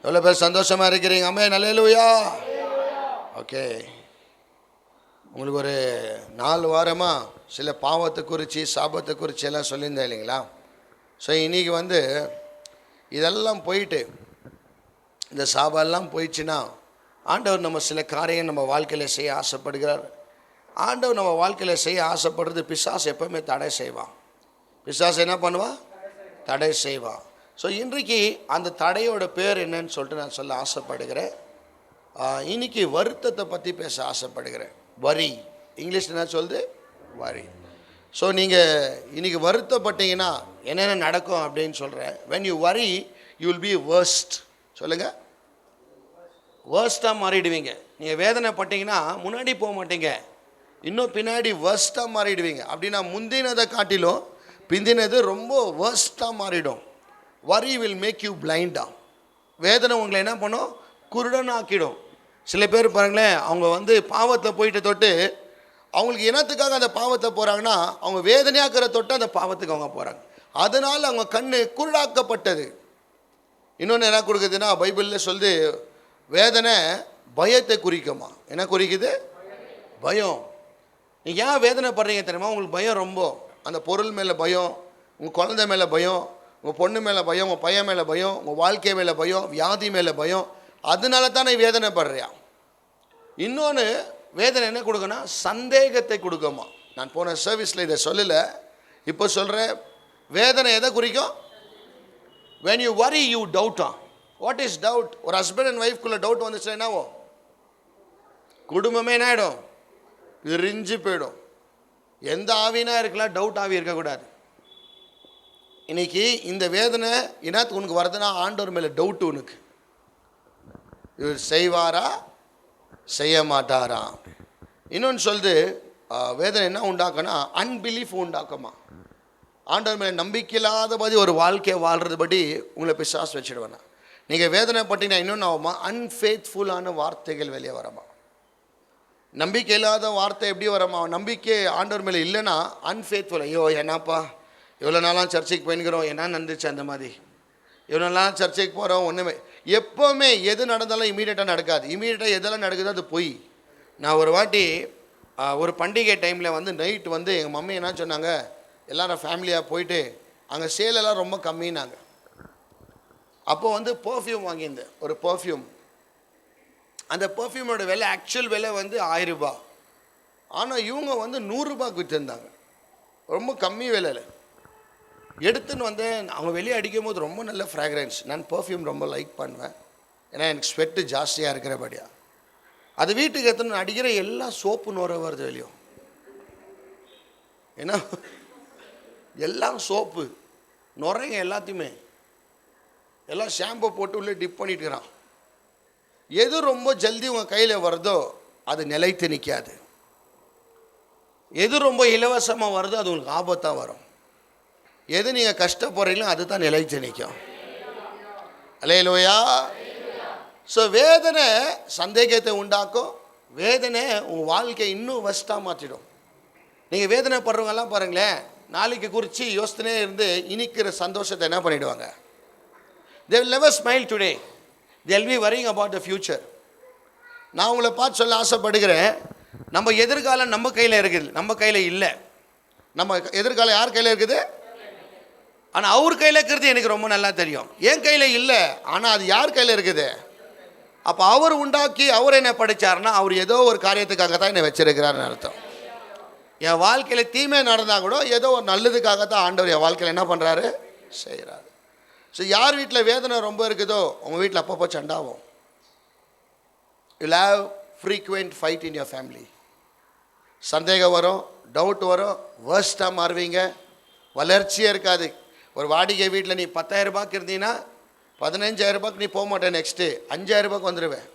எவ்வளோ பேர் சந்தோஷமாக இருக்கிறீங்க? ஆமென், அல்லேலூயா. ஓகே, உங்களுக்கு ஒரு 4 வாரமாக சில பாவத்தை குறித்து சாபத்தை குறித்து எல்லாம் சொல்லியிருந்தேன் இல்லைங்களா? ஸோ இன்றைக்கி இதெல்லாம் போயிட்டு இந்த சாபெல்லாம் போயிடுச்சுன்னா ஆண்டவர் நம்ம சில காரியம் நம்ம வாழ்க்கையில் செய்ய ஆசைப்படுகிறார். ஆண்டவர் நம்ம வாழ்க்கையில் செய்ய ஆசைப்படுறது பிசாசு எப்போவுமே தடை செய்வான். பிசாசு என்ன பண்ணுவான்? தடை செய்வான். ஸோ இன்றைக்கு அந்த தடையோட பேர் என்னன்னு சொல்லிட்டு நான் சொல்ல ஆசைப்படுகிறேன். இன்றைக்கி வருத்தத்தை பற்றி பேச ஆசைப்படுகிறேன். வரி, இங்கிலீஷில் என்ன சொல்லுது? வரி. ஸோ நீங்கள் இன்றைக்கி வருத்தப்பட்டீங்கன்னா என்னென்ன நடக்கும் அப்படின்னு சொல்கிறேன். when you worry you will be worst. சொல்லுங்கள், வேர்ஸ்ட்டாக மாறிடுவீங்க. நீங்கள் வேதனைப்பட்டீங்கன்னா முன்னாடி போக மாட்டீங்க, இன்னும் பின்னாடி வேர்ஸ்ட்டாக மாறிடுவீங்க. அப்படின்னா முந்தினதை காட்டிலும் பிந்தினது ரொம்ப வேர்ஸ்ட்டாக மாறிடும். வரி வில் மேக் யூ பிளைண்டாக. வேதனை உங்களை என்ன பண்ணும்? குருடனாக்கிடும். சில பேர் பாருங்களேன், அவங்க பாவத்தை போயிட்டு தொட்டு அவங்களுக்கு இனத்துக்காக அந்த பாவத்தை போகிறாங்கன்னா அவங்க வேதனையாக்கிற தொட்டு அந்த பாவத்துக்கு அவங்க போகிறாங்க. அதனால் அவங்க கண்ணு குருடாக்கப்பட்டது. இன்னொன்று என்ன கொடுக்குதுன்னா, பைபிளில் சொல்லுது வேதனை பயத்தை குறிக்குமா. என்ன குறிக்குது? பயம். நீங்கள் ஏன் வேதனைப்படுறீங்க தெரியுமா? உங்களுக்கு பயம் ரொம்ப. அந்த பொருள் மேலே பயம், உங்கள் குழந்தை மேலே பயம், உங்கள் பொண்ணு மேலே பயம், உங்கள் பையன் மேலே பயம், உங்கள் வாழ்க்கை மேலே பயம், வியாதி மேலே பயம். அதனால தான் நீ வேதனைப்படுறியா. இன்னொன்று வேதனை என்ன கொடுக்குன்னா சந்தேகத்தை கொடுக்குமா. நான் போன சர்வீஸில் இதை சொல்லலை, இப்போ சொல்கிறேன். வேதனை எதை குறிக்கும்? when you worry you doubt. what is doubt? ஒரு ஹஸ்பண்ட் அண்ட் ஒய்ஃப்குள்ளே டவுட் வந்துச்சுன்னா என்னவோ? குடும்பமே என்ன ஆகிடும்? பிரிஞ்சு போயிடும். எந்த ஆவினா இருக்கலாம், டவுட் ஆவி இருக்கக்கூடாது. இன்னைக்கு இந்த வேதனை என்னத்துக்கு உனக்கு வருதுன்னா ஆண்டவர் மேலே டவுட்டு. உனக்கு இவர் செய்வாரா செய்ய மாட்டாரா. இன்னொன்று சொல்லுது வேதனை என்ன உண்டாக்குன்னா அன்பிலீஃப் உண்டாக்குமா. ஆண்டவர் மேலே நம்பிக்கை இல்லாதபடி ஒரு வாழ்க்கையை வாழ்கிறது படி உங்களை பிசாசு வச்சுடுவேண்ணா. நீங்கள் வேதனைப்பட்டீங்கன்னா இன்னொன்று ஆகுமா? அன்ஃபேத்ஃபுல்லான வார்த்தைகள் வெளியே வரமா. நம்பிக்கை இல்லாத வார்த்தை எப்படி வரமா? நம்பிக்கை ஆண்டவர் மேலே இல்லைன்னா அன்ஃபேத்ஃபுல். ஐயோ என்னப்பா இவ்வளோ நாளாக சர்ச்சைக்கு போயின்னுக்கிறோம், என்ன நடந்துச்சு அந்த மாதிரி, இவ்வளோ நாளாக சர்ச்சைக்கு போகிறோம், ஒன்றுமே. எப்போவுமே எது நடந்தாலும் இமீடியட்டாக நடக்காது. இமீடியட்டாக எதெல்லாம் நடக்குதோ அது போய். நான் ஒரு வாட்டி ஒரு பண்டிகை டைமில் நைட்டு எங்கள் மம்மி என்ன சொன்னாங்க, எல்லோரும் ஃபேமிலியாக போயிட்டு அங்கே சேலெல்லாம் ரொம்ப கம்மின்னாங்க. அப்போது பர்ஃப்யூம் வாங்கியிருந்தேன், ஒரு பர்ஃப்யூம். அந்த பர்ஃப்யூமோட விலை ஆக்சுவல் விலை 1000 ரூபாய். ஆனால் இவங்க 100 ரூபாய்க்கு விற்றுருந்தாங்க, ரொம்ப கம்மி விலையில். எடுத்துன்னு அவங்க வெளியே அடிக்கும் போது ரொம்ப நல்ல ஃப்ராக்ரன்ஸ். நான் பர்ஃப்யூம் ரொம்ப லைக் பண்ணுவேன், ஏன்னா எனக்கு ஸ்வெட்டு ஜாஸ்தியாக இருக்கிறபடியா. அது வீட்டுக்கு எடுத்துன்னு அடிக்கிற எல்லாம் சோப்பு நுர வருது வெளியும். ஏன்னா எல்லாம் சோப்பு நுரைங்க எல்லாத்தையுமே, எல்லாம் ஷாம்பு போட்டு உள்ளே டிப் பண்ணிட்டுக்கிறான். எது ரொம்ப ஜல்தி உங்கள் கையில் வருதோ அது நிலைத்து நிற்காது. எது ரொம்ப இலவசமாக வருதோ அது உங்களுக்கு ஆபத்தாக வரும். எது நீங்கள் கஷ்டப்படுறீங்களோ அதுதான் நிலைத்து நிற்கும். அல்லேலூயா. ஸோ வேதனை சந்தேகத்தை உண்டாக்கும். வேதனை உங்கள் வாழ்க்கையை இன்னும் வஸ்ட்டாக மாற்றிடும். நீங்கள் வேதனைப்படுறவங்கெல்லாம் பாருங்களேன், நாளைக்கு குறித்து யோசனை இருந்து இனிக்கிற சந்தோஷத்தை என்ன பண்ணிவிடுவாங்க? they will never smile today, they will be worrying about the future. நான் உங்களை பார்த்து சொல்ல ஆசைப்படுகிறேன், நம்ம எதிர்காலம் நம்ம கையில் இருக்குது, நம்ம கையில் இல்லை. நம்ம எதிர்காலம் யார் கையில் இருக்குது? ஆனால் அவர் கையில் இருக்கிறது எனக்கு ரொம்ப நல்லா தெரியும். என் கையில் இல்லை, ஆனால் அது யார் கையில் இருக்குது? அப்போ அவர் உண்டாக்கி அவர் என்ன படித்தார்னா அவர் ஏதோ ஒரு காரியத்துக்காக தான் என்னை வச்சிருக்கிறார்னு அர்த்தம். என் வாழ்க்கையில் தீமை நடந்தால் கூட ஏதோ ஒரு நல்லதுக்காக தான் ஆண்டவர் என் வாழ்க்கையில் என்ன பண்ணுறாரு? செய்கிறாரு. ஸோ யார் வீட்டில் வேதனை ரொம்ப இருக்குதோ உங்கள் வீட்டில் அப்பப்போ சண்டாகும். You have frequent fight in your family. சந்தேகம் வரும், டவுட் வரும், வேர்ஸ்ட்டாக மாறுவீங்க, வளர்ச்சியே இருக்காது. ஒரு வாடகை வீட்டில் நீ 10,000 ரூபாய்க்கு இருந்தீங்கன்னா 15,000 ரூபாய்க்கு நீ போக மாட்டேன், நெக்ஸ்ட்டு 5,000 ரூபாய்க்கு வந்துடுவேன்.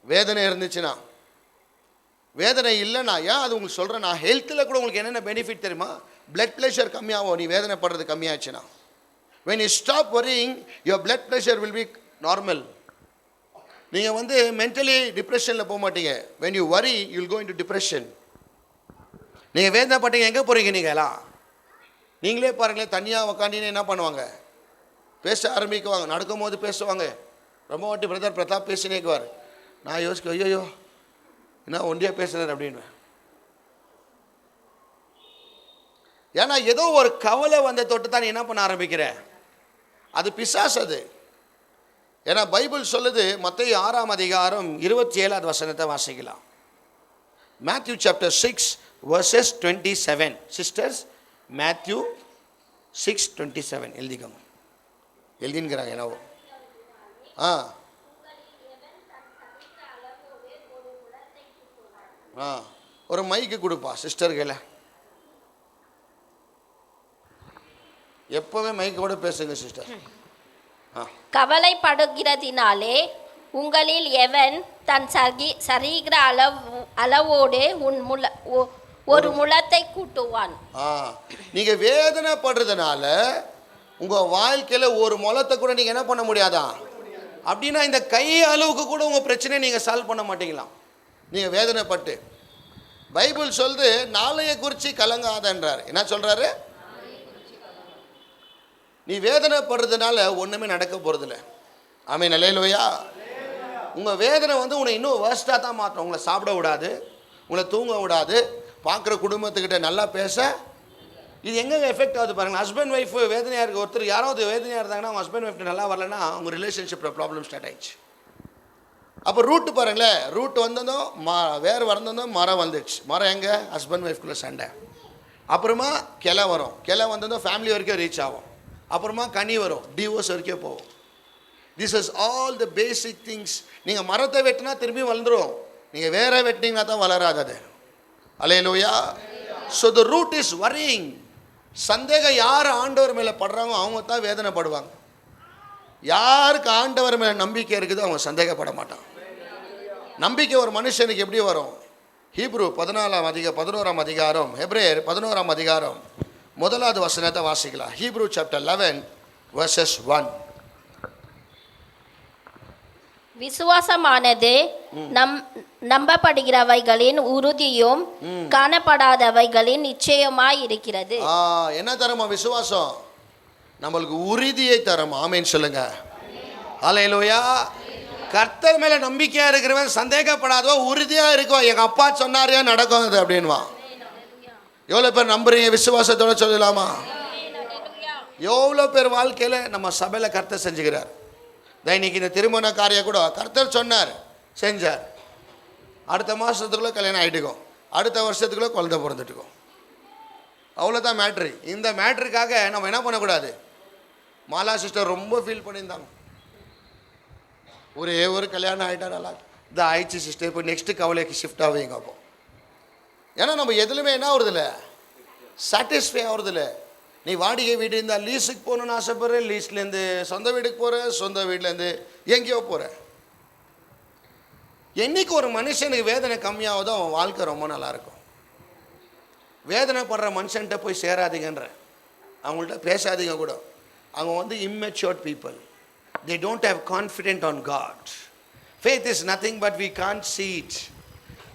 வேதனை இருந்துச்சுன்னா. வேதனை இல்லைண்ணா ஏன் அது உங்களுக்கு சொல்கிறேன், நான் ஹெல்த்தில் கூட உங்களுக்கு என்னென்ன பெனிஃபிட் தெரியுமா? பிளட் ப்ரெஷர் கம்மியாகும் நீ வேதனைப்படுறது கம்மியாச்சுன்னா. when you stop worrying your blood pressure will be normal. நீங்கள் மென்டலி டிப்ரெஷனில் போக மாட்டீங்க. when you worry you will go into depression. நீங்கள் வேதனைப்பட்டீங்க எங்கே போகிறீங்க? நீங்களே பாருங்களேன், தனியாக உக்காண்டின்னு என்ன பண்ணுவாங்க? பேச ஆரம்பிக்குவாங்க, நடக்கும்போது பேசுவாங்க. ரொம்ப வாட்டி பிரதர் பிரதாப் பேசினேக்குவார். நான் யோசிக்க, ஐயோ என்ன ஒண்டியாக பேசுகிறார் அப்படின்னு. ஏன்னா ஏதோ ஒரு கவலை வந்த தொட்டு தான் நீ என்ன பண்ண ஆரம்பிக்கிற, அது பிசாசு அது. ஏன்னா பைபிள் சொல்லுது, மத்தேயு 6ஆம் அதிகாரம் 27வது வசனத்தை வாசிக்கலாம். Matthew chapter 6 verses 27. Sisters, Matthew 6:27 எழுதிக்கோங்க. எழுதின்கிறாங்க என்னவோ. ஒரு மைக்கு கொடுப்பா சிஸ்டர்களை. எப்பவே மைக்கோட பேசுங்க சிஸ்டர். கவலைப்படுகிறதினாலே உங்களில் எவன் தன் சரீர அளவோடு ஒரு முழத்தை கூட்டுவான்? நீங்க வேதனைப்படுறதுனால உங்க வாழ்க்கையில ஒரு முழத்தை கூட நீங்க என்ன பண்ண முடியாதா? அப்படின்னா இந்த கை அளவுக்கு கூட உங்க பிரச்சனையை நீங்க சால்வ் பண்ண மாட்டீங்களாம், நீங்க வேதனைப்பட்டு. பைபிள் சொல்லுது, நாளைய குறித்து கலங்காதன்றார். என்ன சொல்றாரு? நீ வேதனைப்படுறதுனால ஒன்றுமே நடக்க போகிறதில்ல. ஆமென், அல்லேலூயா. உங்கள் வேதனை உன்னை இன்னும் வேர்ஸ்ட்டாக தான் மாற்றும். உங்களை சாப்பிட விடாது, உங்களை தூங்க விடாது, பார்க்குற குடும்பத்துக்கிட்ட நல்லா பேச. இது எங்கே எஃபெக்ட் ஆகுது பாருங்கள். ஹஸ்பண்ட் ஒய்ஃப் வேதனையாக இருக்குது. ஒருத்தர் யாராவது வேதனையாக இருந்தாங்கன்னா அவங்க ஹஸ்பண்ட் ஒய்ஃப் நல்லா வரலன்னா அவங்க ரிலேஷன்ஷிப்பில் ப்ராப்ளம் ஸ்டார்ட் ஆயிடுச்சு. அப்போ ரூட்டு பாருங்களேன், ரூட் வந்ததும் வேறு வந்ததும் மரம் வந்துடுச்சு. மரம் எங்கே? ஹஸ்பண்ட் ஒய்ஃப்குள்ளே சண்டை. அப்புறமா கிளை வரும், கிளை வந்ததும் ஃபேமிலி வரைக்கும் ரீச் ஆகும். அப்புறமா கனி வரும், டிவோர்ஸ் வரைக்கும் போகும். This is all the basic things. நீங்கள் மரத்தை வெட்டினா திரும்பி வளர்ந்துடும், நீங்கள் வேற வெட்டினீங்கன்னா தான் வளராது அது. Hallelujah. So the root is worrying. சந்தேகம் யார் ஆண்டவர் மேலே படுறாங்களோ அவங்க தான் வேதனைப்படுவாங்க. யாருக்கு ஆண்டவர் மேலே நம்பிக்கை இருக்குதோ அவங்க சந்தேகப்பட மாட்டாங்க. நம்பிக்கை ஒரு மனுஷனுக்கு எப்படி வரும்? ஹீப்ரு 11ஆம் அதிகாரம், ஹெப்ரேயர் 11ஆம் அதிகாரம் 1வது வசனத்தை வாசிக்கலாம். Hebrew chapter 11 verses 1. விசுவாசமானது நம்பப்படுகிறவைகளின் உறுதியும் காணப்படாதவைகளின் நிச்சயமாய் இருக்கிறது. என்ன தருமா விசுவாசம்? நம்மளுக்கு உறுதியை தரும். ஆமென் சொல்லுங்க. அல்லேலூயா. கர்த்தர் மேல நம்பிக்கையா இருக்கிறவன் சந்தேகப்படாதவோ உறுதியா இருக்கும். எங்க அப்பா சொன்னாரே நடக்கும் அது அப்படின்வான். எவ்வளோ பேர் நம்புறீங்க? விசுவாசத்தோட சொல்லலாமா? எவ்வளோ பேர் வாழ்க்கையில் நம்ம சபையில் கர்த்தர் செஞ்சுக்கிறார். இன்னைக்கு இந்த திருமண காரியம் கூட கர்த்தர் சொன்னார், செஞ்சார். அடுத்த மாதத்துக்குள்ளே கல்யாணம் ஆகிட்டுக்கும், அடுத்த வருஷத்துக்குள்ளே குழந்தை பிறந்துட்டுக்கும். அவ்வளோதான் மேட்ரு. இந்த மேட்ருக்காக நம்ம என்ன பண்ணக்கூடாது? மாலா சிஸ்டர் ரொம்ப ஃபீல் பண்ணியிருந்தாங்க. ஒரே ஒரு கல்யாணம் ஆகிட்டார், நல்லா இந்த ஆயிடுச்சு சிஸ்டர், இப்போ நெக்ஸ்ட்டு கவலைக்கு ஷிஃப்ட் ஆகுவீங்க. அப்போ ஏன்னா நம்ம எதுலையுமே என்ன ஆகுறதில்ல, சாட்டிஸ்ஃபை ஆகுறதில்ல. நீ வாடகை வீடு இருந்தால் லீஸுக்கு போகணுன்னு ஆசைப்படுற, லீஸ்லேருந்து சொந்த வீட்டுக்கு போகிற, சொந்த வீட்டிலேருந்து எங்கேயோ போகிற. என்னைக்கு ஒரு மனுஷனுக்கு வேதனை கம்மியாகுதோ அவன் வாழ்க்கை ரொம்ப நல்லாயிருக்கும். வேதனைப்படுற மனுஷன்கிட்ட போய் சேராதீங்கன்ற, அவங்கள்ட்ட பேசாதீங்க கூட. அவங்க immature people. They don't have confidence on God. Faith is nothing but we can't see it.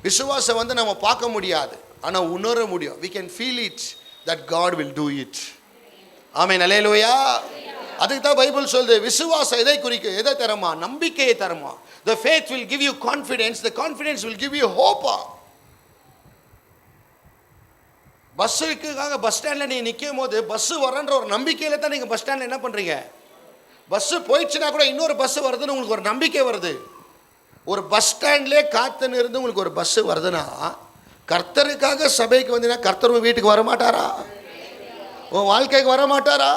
விசுவாசம் நம்ம பார்க்க முடியாது, ஆனால் உணர முடியும். We can feel it that God will do it. ஆமென், அல்லேலூயா. அதுக்கு தான் பைபிள் சொல்லுது, விசுவாசம் எதை குறிக்கும்? எதை தருமா? நம்பிக்கையை தருமா. The faith will give you confidence, the confidence will give you hope. பஸ்ஸுக்காக பஸ் ஸ்டாண்டில் நீங்கள் நிற்கும் போது பஸ்ஸு வரன்ற ஒரு நம்பிக்கையில் தான் நீங்கள் பஸ் ஸ்டாண்டில் என்ன பண்ணுறீங்க? பஸ்ஸு போயிடுச்சுன்னா கூட இன்னொரு பஸ்ஸு வருதுன்னு உங்களுக்கு ஒரு நம்பிக்கை வருது. ஒரு பஸ் ஸ்டாண்ட்லேயே காத்துன்னு இருந்து உங்களுக்கு ஒரு பஸ்ஸு வருதுன்னா, கர்த்தருக்காக சபைக்கு வந்தீங்கன்னா கர்த்தர் உன் வீட்டுக்கு வரமாட்டாரா? உன் வாழ்க்கைக்கு வரமாட்டாரா?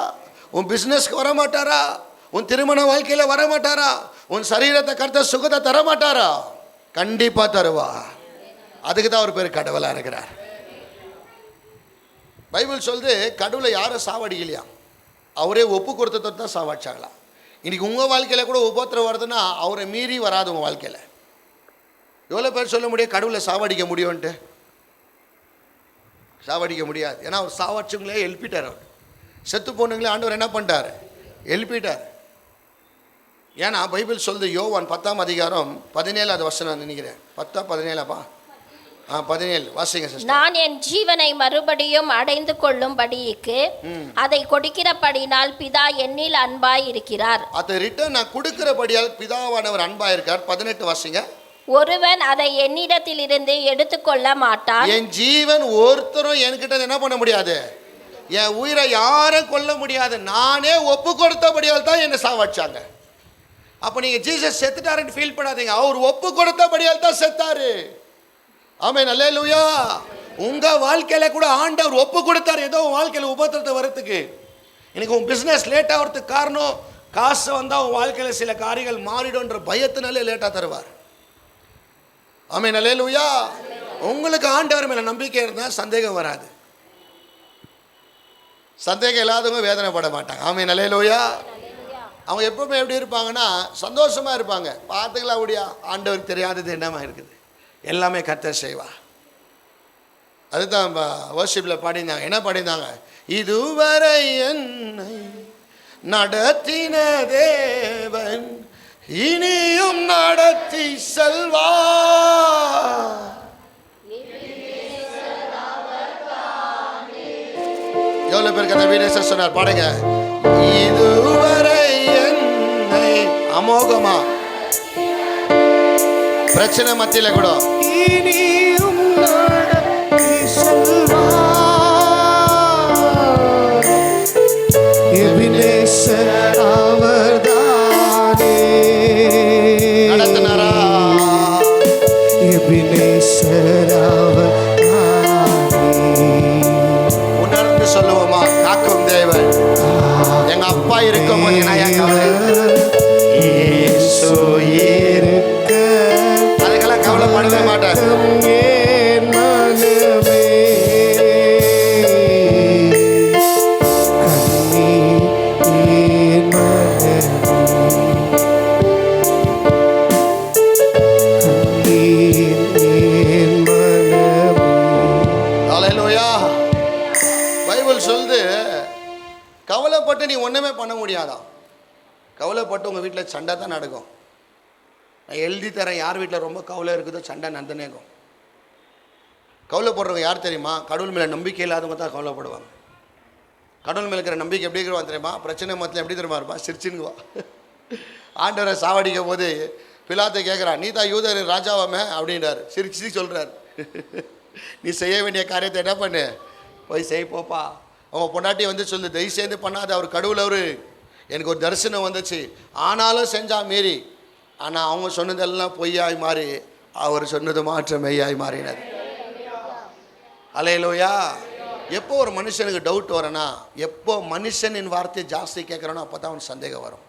உன் பிஸ்னஸ்க்கு வரமாட்டாரா? உன் திருமண வாழ்க்கையில் வரமாட்டாரா? உன் சரீரத்தை கர்த்தர் சுகத்தை தரமாட்டாரா? கண்டிப்பாக தருவா. அதுக்கு தான் ஒரு பேர் கடவுளாக இருக்கிறார். பைபிள் சொல்லுது, கடவுளை யாரும் சாவடிக்கலையா, அவரே ஒப்பு கொடுத்ததை தான் சாவடிச்சாங்களாம். இன்றைக்கி உங்கள் வாழ்க்கையில் கூட உபத்திரம் வருதுன்னா அவரை மீறி வராது உங்கள் வாழ்க்கையில். எவ்வளோ பேர் சொல்ல முடியும் கடவுளை சாவடிக்க முடியும்ன்ட்டு? சாவடிக்க முடியாது. ஏன்னா அவர் சாவடிச்சவங்களே எழுப்பிட்டார். அவர் செத்து போனவங்களே ஆண்டவர் என்ன பண்ணிட்டார்? எழுப்பிட்டார். ஏன்னா பைபிள் சொல்லுது, யோவான் 10ஆம் அதிகாரம் 17வது வசனம் நினைக்கிறேன். 10-17 17 வாசிங்க சிஸ்டர். நான் என் ஜீவனை மறுபடியும் அடைந்து கொள்ளும்படிக்கு அதை கொடுக்கிறபடினால் பிதா என்னில் அன்பாய் இருக்கிறார். அதை ரிட்டர்ன் நான் கொடுக்கிறபடியால் பிதாவானவர் அன்பாய் இருக்கார். 18 வாசிங்க. ஒருவன் அதை என்னிடத்திலிருந்து எடுத்துக்கொள்ள மாட்டான். என் ஜீவன் ஒருத்தரும் என்கிட்ட என்ன பண்ண முடியாது, என் உயிரை யாரும் கொல்ல முடியாது. நானே ஒப்பு கொடுத்தபடியால் தான் என்னை சாவடிச்சாங்க. அப்போ நீங்கள் ஜீசஸ் செத்துட்டாருன்னு ஃபீல் பண்ணாதீங்க. அவர் ஒப்பு கொடுத்தபடியால் தான் செத்தாரு. ஆமென், அல்லேலூயா. உங்கள் வாழ்க்கையில் கூட ஆண்டவர் ஒப்பு கொடுத்தாரு ஏதோ உன் வாழ்க்கையில் உபத்திரத்தை வரத்துக்கு. எனக்கு உன் பிஸ்னஸ் லேட் ஆகிறதுக்கு காரணம் காசு வந்தால் உன் வாழ்க்கையில் சில காரியங்கள் மாறிடும்ன்ற பயத்தினாலே லேட்டாக தருவார். ஆமென், அல்லேலூயா. உங்களுக்கு ஆண்டவர் மேலே நம்பிக்கை இருந்தால் சந்தேகம் வராது. சந்தேகம் இல்லாதவங்க வேதனைப்பட மாட்டாங்க. ஆமென், அல்லேலூயா. அவங்க எப்பவுமே எப்படி இருப்பாங்கன்னா சந்தோஷமாக இருப்பாங்க. பார்த்துக்கலாம் அப்படியா, ஆண்டவருக்கு தெரியாதது என்னமா இருக்குது, எல்லாமே கர்த்தர் செய்வா. அதுதான் வர்ஷிப்பில் பாடினாங்க. என்ன பாடினாங்க? இதுவரை என்னை நடத்தின தேவன் இனியும் நடத்தி செல்வா. எவ்வளோ பேருக்கு அந்த வீடியோ சொன்னார் பாடுங்க. இதுவரை என்னை அமோகமா பிரச்சனை மத்தியில கூட இனியும் நடத்தி செல்வா. எபினேசர் அவர்தானே நடத்தினாரா. எபினேசர் அவர்தானே. உணர்ந்து சொல்லுவோமா, காக்கும் தேவன் எங்க அப்பா இருக்கும் போது நான் என் கவலை கவலைப்படவே மாட்டேன். பைபிள் சொல்லுது கவலைப்பட்டு நீ ஒண்ணுமே பண்ண முடியாதான். கவலைப்பட்டு உங்க வீட்டில் சண்டை தான் நடக்கும். நான் எழுதி தரேன், யார் வீட்டில் ரொம்ப கவலை இருக்குதோ சண்டை நந்தனேக்கும். கவலைப்படுறவங்க யார் தெரியுமா? கடவுள் மேலே நம்பிக்கை இல்லாதவங்க தான் கவலைப்படுவாங்க. கடவுள் மேலே இருக்கிற நம்பிக்கை எப்படி இருக்கிறவா தெரியுமா? பிரச்சனை மத்தியில் எப்படி தெரியுமா இருப்பா? சிரிச்சுன்னுவா. ஆண்டவரை சாவடிக்கும் போது பிலாத்தை கேட்குறான், நீ தான் யூதர் ராஜாவாமே அப்படின்றாரு. சிரிச்சு சொல்கிறார், நீ செய்ய வேண்டிய காரியத்தை என்ன பண்ணு, போய் செய் போப்பா. அவங்க பொண்டாட்டி வந்து சொல்லு, தயவு செய்து பண்ணாத, அவர் கடவுள், அவரு எனக்கு ஒரு தரிசனம் வந்துச்சு, ஆனாலும் செஞ்சா மீறி. ஆனால் அவங்க சொன்னதெல்லாம் பொய்யாய் மாறி அவர் சொன்னது மாற்றம் மெய்யாய் மாறினது. அல்லேலூயா. எப்போ ஒரு மனுஷனுக்கு டவுட் வரனா, எப்போ மனுஷனின் வார்த்தையை ஜாஸ்தி கேட்குறானோ அப்போ தான் அவனுக்கு சந்தேகம் வரும்.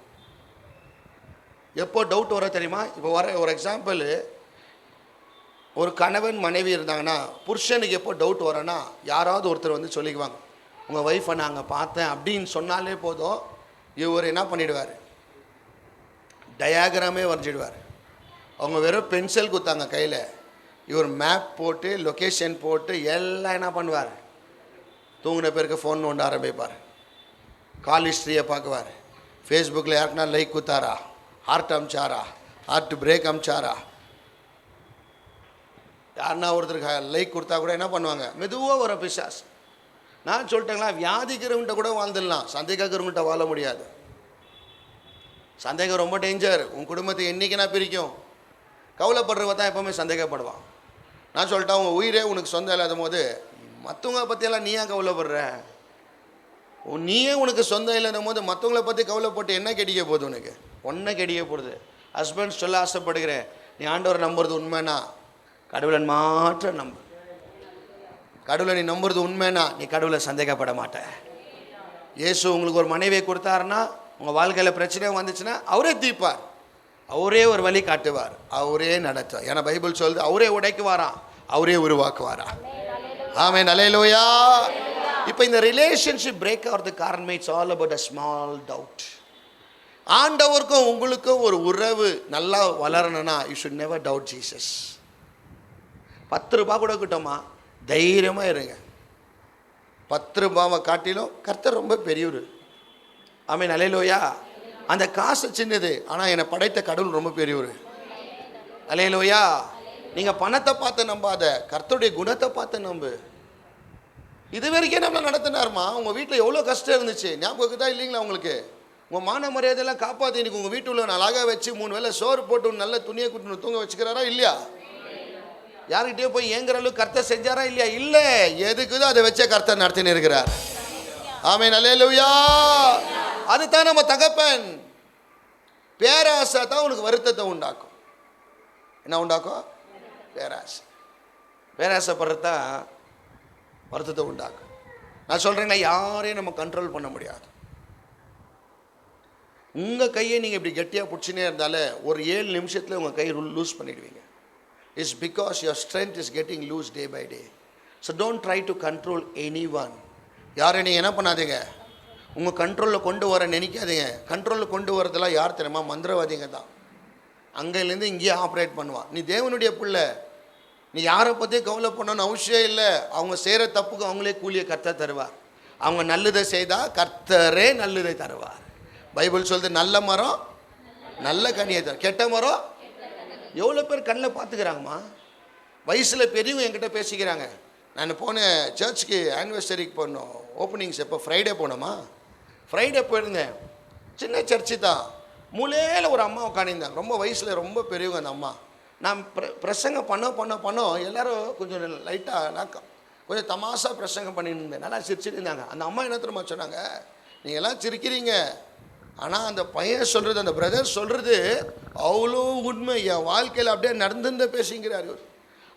எப்போ டவுட் வர தெரியுமா? இப்போ வர ஒரு எக்ஸாம்பிள், ஒரு கணவன் மனைவி இருந்தாங்கன்னா புருஷனுக்கு எப்போ டவுட் வரனா, யாராவது ஒருத்தர் வந்து சொல்லிக்குவாங்க, உங்கள் ஒய்ஃபை நாங்கள் பார்த்தேன் அப்படின்னு சொன்னாலே போதும், இவர் என்ன பண்ணிடுவார், டயாகிராமே வரைஞ்சிடுவார். அவங்க வெறும் பென்சில் குத்தாங்க கையில், இவர் மேப் போட்டு லொக்கேஷன் போட்டு எல்லாம் என்ன பண்ணுவார், தூங்கின பேருக்கு ஃபோன் நோண்ட ஆரம்பிப்பார், கால் ஹிஸ்ட்ரியை பார்க்குவார், ஃபேஸ்புக்கில் யாருக்குனா லைக் குத்தாரா, ஹார்ட் அமிச்சாரா, ஹார்ட் பிரேக் அமிச்சாரா. யாருன்னா ஒருத்தருக்கு லைக் கொடுத்தா கூட என்ன பண்ணுவாங்க, மெதுவாக வர பிசாஸ். நான் சொல்லிட்டேங்களா, வியாதிக்கிறவங்கள்ட்ட கூட வாழ்ந்துடலாம், சந்தேகக்கிறவங்கள்ட்ட வாழ முடியாது. சந்தேகம் ரொம்ப டேஞ்சர். உன் குடும்பத்தை என்றைக்குனா பிரிக்கும். கவலைப்படுறவ தான் எப்போவுமே சந்தேகப்படுவான். நான் சொல்லிட்டேன், உங்கள் உயிரே உனக்கு சொந்தம் இல்லாத போது மற்றவங்கள பற்றியெல்லாம் நீ ஏன் கவலைப்படுற? நீயே உனக்கு சொந்தம் இல்லாத போது மற்றவங்கள பற்றி கவலைப்பட்டு என்ன கெடிக்க போகுது? உனக்கு ஒன்றை கெடிக்க போடுது. ஹஸ்பண்ட் சொல்ல ஆசைப்படுகிறேன், நீ ஆண்டவரை நம்புறது உண்மைனா கடவுளை மாற்ற நம்பு. கடவுளை நீ நம்புறது உண்மைனா நீ கடவுளை சந்தேகப்பட மாட்ட. இயேசு உங்களுக்கு ஒரு மனைவியை கொடுத்தாருன்னா, உங்கள் வாழ்க்கையில் பிரச்சனை வந்துச்சுன்னா அவரே தீர்ப்பார், அவரே ஒரு வழி காட்டுவார், அவரே நடத்துவார். ஏன்னா பைபிள் சொல்லுது, அவரே உடைக்குவாராம், அவரே உருவாக்குவாரா. ஆமென், அல்லேலூயா. இப்போ இந்த ரிலேஷன்ஷிப் பிரேக் ஆகிறதுக்கு காரணமே it's all about a small doubt. ஆண்டவருக்கும் உங்களுக்கும் ஒரு உறவு நல்லா வளரணும்னா you should never doubt Jesus. 10 ரூபா கூட கிட்டோமா, தைரியமாக இருங்க. 10 ரூபாவை காட்டிலும் கர்த்தர் ரொம்ப பெரியவர். ஆமென், அல்லேலூயா. அந்த காசு சின்னது, ஆனால் என்னை படைத்த கடவுள் ரொம்ப பெரியவர். அல்லேலூயா. நீங்கள் பணத்தை பார்த்து நம்பாத, கர்த்தருடைய குணத்தை பார்த்து நம்பு. இது வரைக்கும் நம்மளை நடத்தினார்மா. உங்கள் வீட்டில் எவ்வளோ கஷ்டம் இருந்துச்சு, ஞாபகம் தான் இல்லைங்களா உங்களுக்கு? உங்கள் மான மரியாதையெல்லாம் காப்பாற்றி இன்னைக்கு உங்கள் வீட்டுள்ள அழகாக வச்சு 3 வேளை சோறு போட்டு நல்ல துணியை கூட்டு தூங்க வச்சுக்கிறாரா இல்லையா? யாருக்கிட்டே போய் ஏங்குற அளவுக்கு கர்த்தர் செஞ்சாரா இல்லையா? இல்லை. எதுக்குதோ அதை வச்சே கர்த்தர் நடத்தின்னு இருக்கிறார். ஆமென், அல்லேலூயா. அதுதான் நம்ம தகப்பன். பேராசை தான் உனக்கு வருத்தத்தை உண்டாக்கும். என்ன உண்டாக்கும்? பேராசை. பேராசைப்படுறது தான் வருத்தத்தை உண்டாக்கும். நான் சொல்கிறேங்களா, யாரையும் நம்ம கண்ட்ரோல் பண்ண முடியாது. உங்கள் கையை நீங்கள் இப்படி கெட்டியாக பிடிச்சினே இருந்தாலே ஒரு 7 நிமிஷத்தில் உங்கள் கை லூஸ் பண்ணிடுவீங்க. It's because your strength is getting loose day by day. So don't try to control any one. யாரை நீங்கள் என்ன பண்ணாதீங்க, உங்கள் கண்ட்ரோலில் கொண்டு வர நினைக்காதீங்க. கண்ட்ரோலில் கொண்டு வரதெல்லாம் யார் தெரியுமா? மந்திரவாதிங்க தான். அங்கேருந்து இங்கேயே ஆப்ரேட் பண்ணுவான். நீ தேவனுடைய பிள்ளை, நீ யாரை பற்றியும் கவலை பண்ணணும்னு அவசியம் இல்லை. அவங்க செய்கிற தப்புக்கு அவங்களே கூலியை கர்த்தர் தருவார். அவங்க நல்லதை செய்தால் கர்த்தரே நல்லதை தருவார். பைபிள் சொல்லுது, நல்ல மரம் நல்ல கனியை தரும், கெட்ட மரம். எவ்வளோ பேர் கண்ணில் பார்த்துக்கிறாங்கம்மா. வயசில் பெரியவங்க என்கிட்ட பேசிக்கிறாங்க. நான் போனேன் சர்ச்சுக்கு, ஆனிவர்சரிக்கு போனோம், ஓப்பனிங்ஸ் எப்போ ஃப்ரைடே போனோமா, ஃப்ரைடே போயிருந்தேன். சின்ன சர்ச்சு தான். மூலையில் ஒரு அம்மா உட்காந்துருந்தாங்க, ரொம்ப வயசில் ரொம்ப பெரியவங்க அந்த அம்மா. நான் பிரசங்கம் பண்ணோம். எல்லோரும் கொஞ்சம் லைட்டாக கொஞ்சம் தமாஷா பிரசங்கம் பண்ணிட்டு இருந்தேன். நல்லா சிரிச்சுட்டு இருந்தாங்க. அந்த அம்மா என்ன தெரியுமா சொன்னாங்க, நீங்கள் எல்லாம் சிரிக்கிறீங்க, ஆனால் அந்த பையன் சொல்கிறது, அந்த பிரதர் சொல்கிறது அவ்வளோ உண்மை. என் வாழ்க்கையில் அப்படியே நடந்துருந்த பேசுங்கிறார்.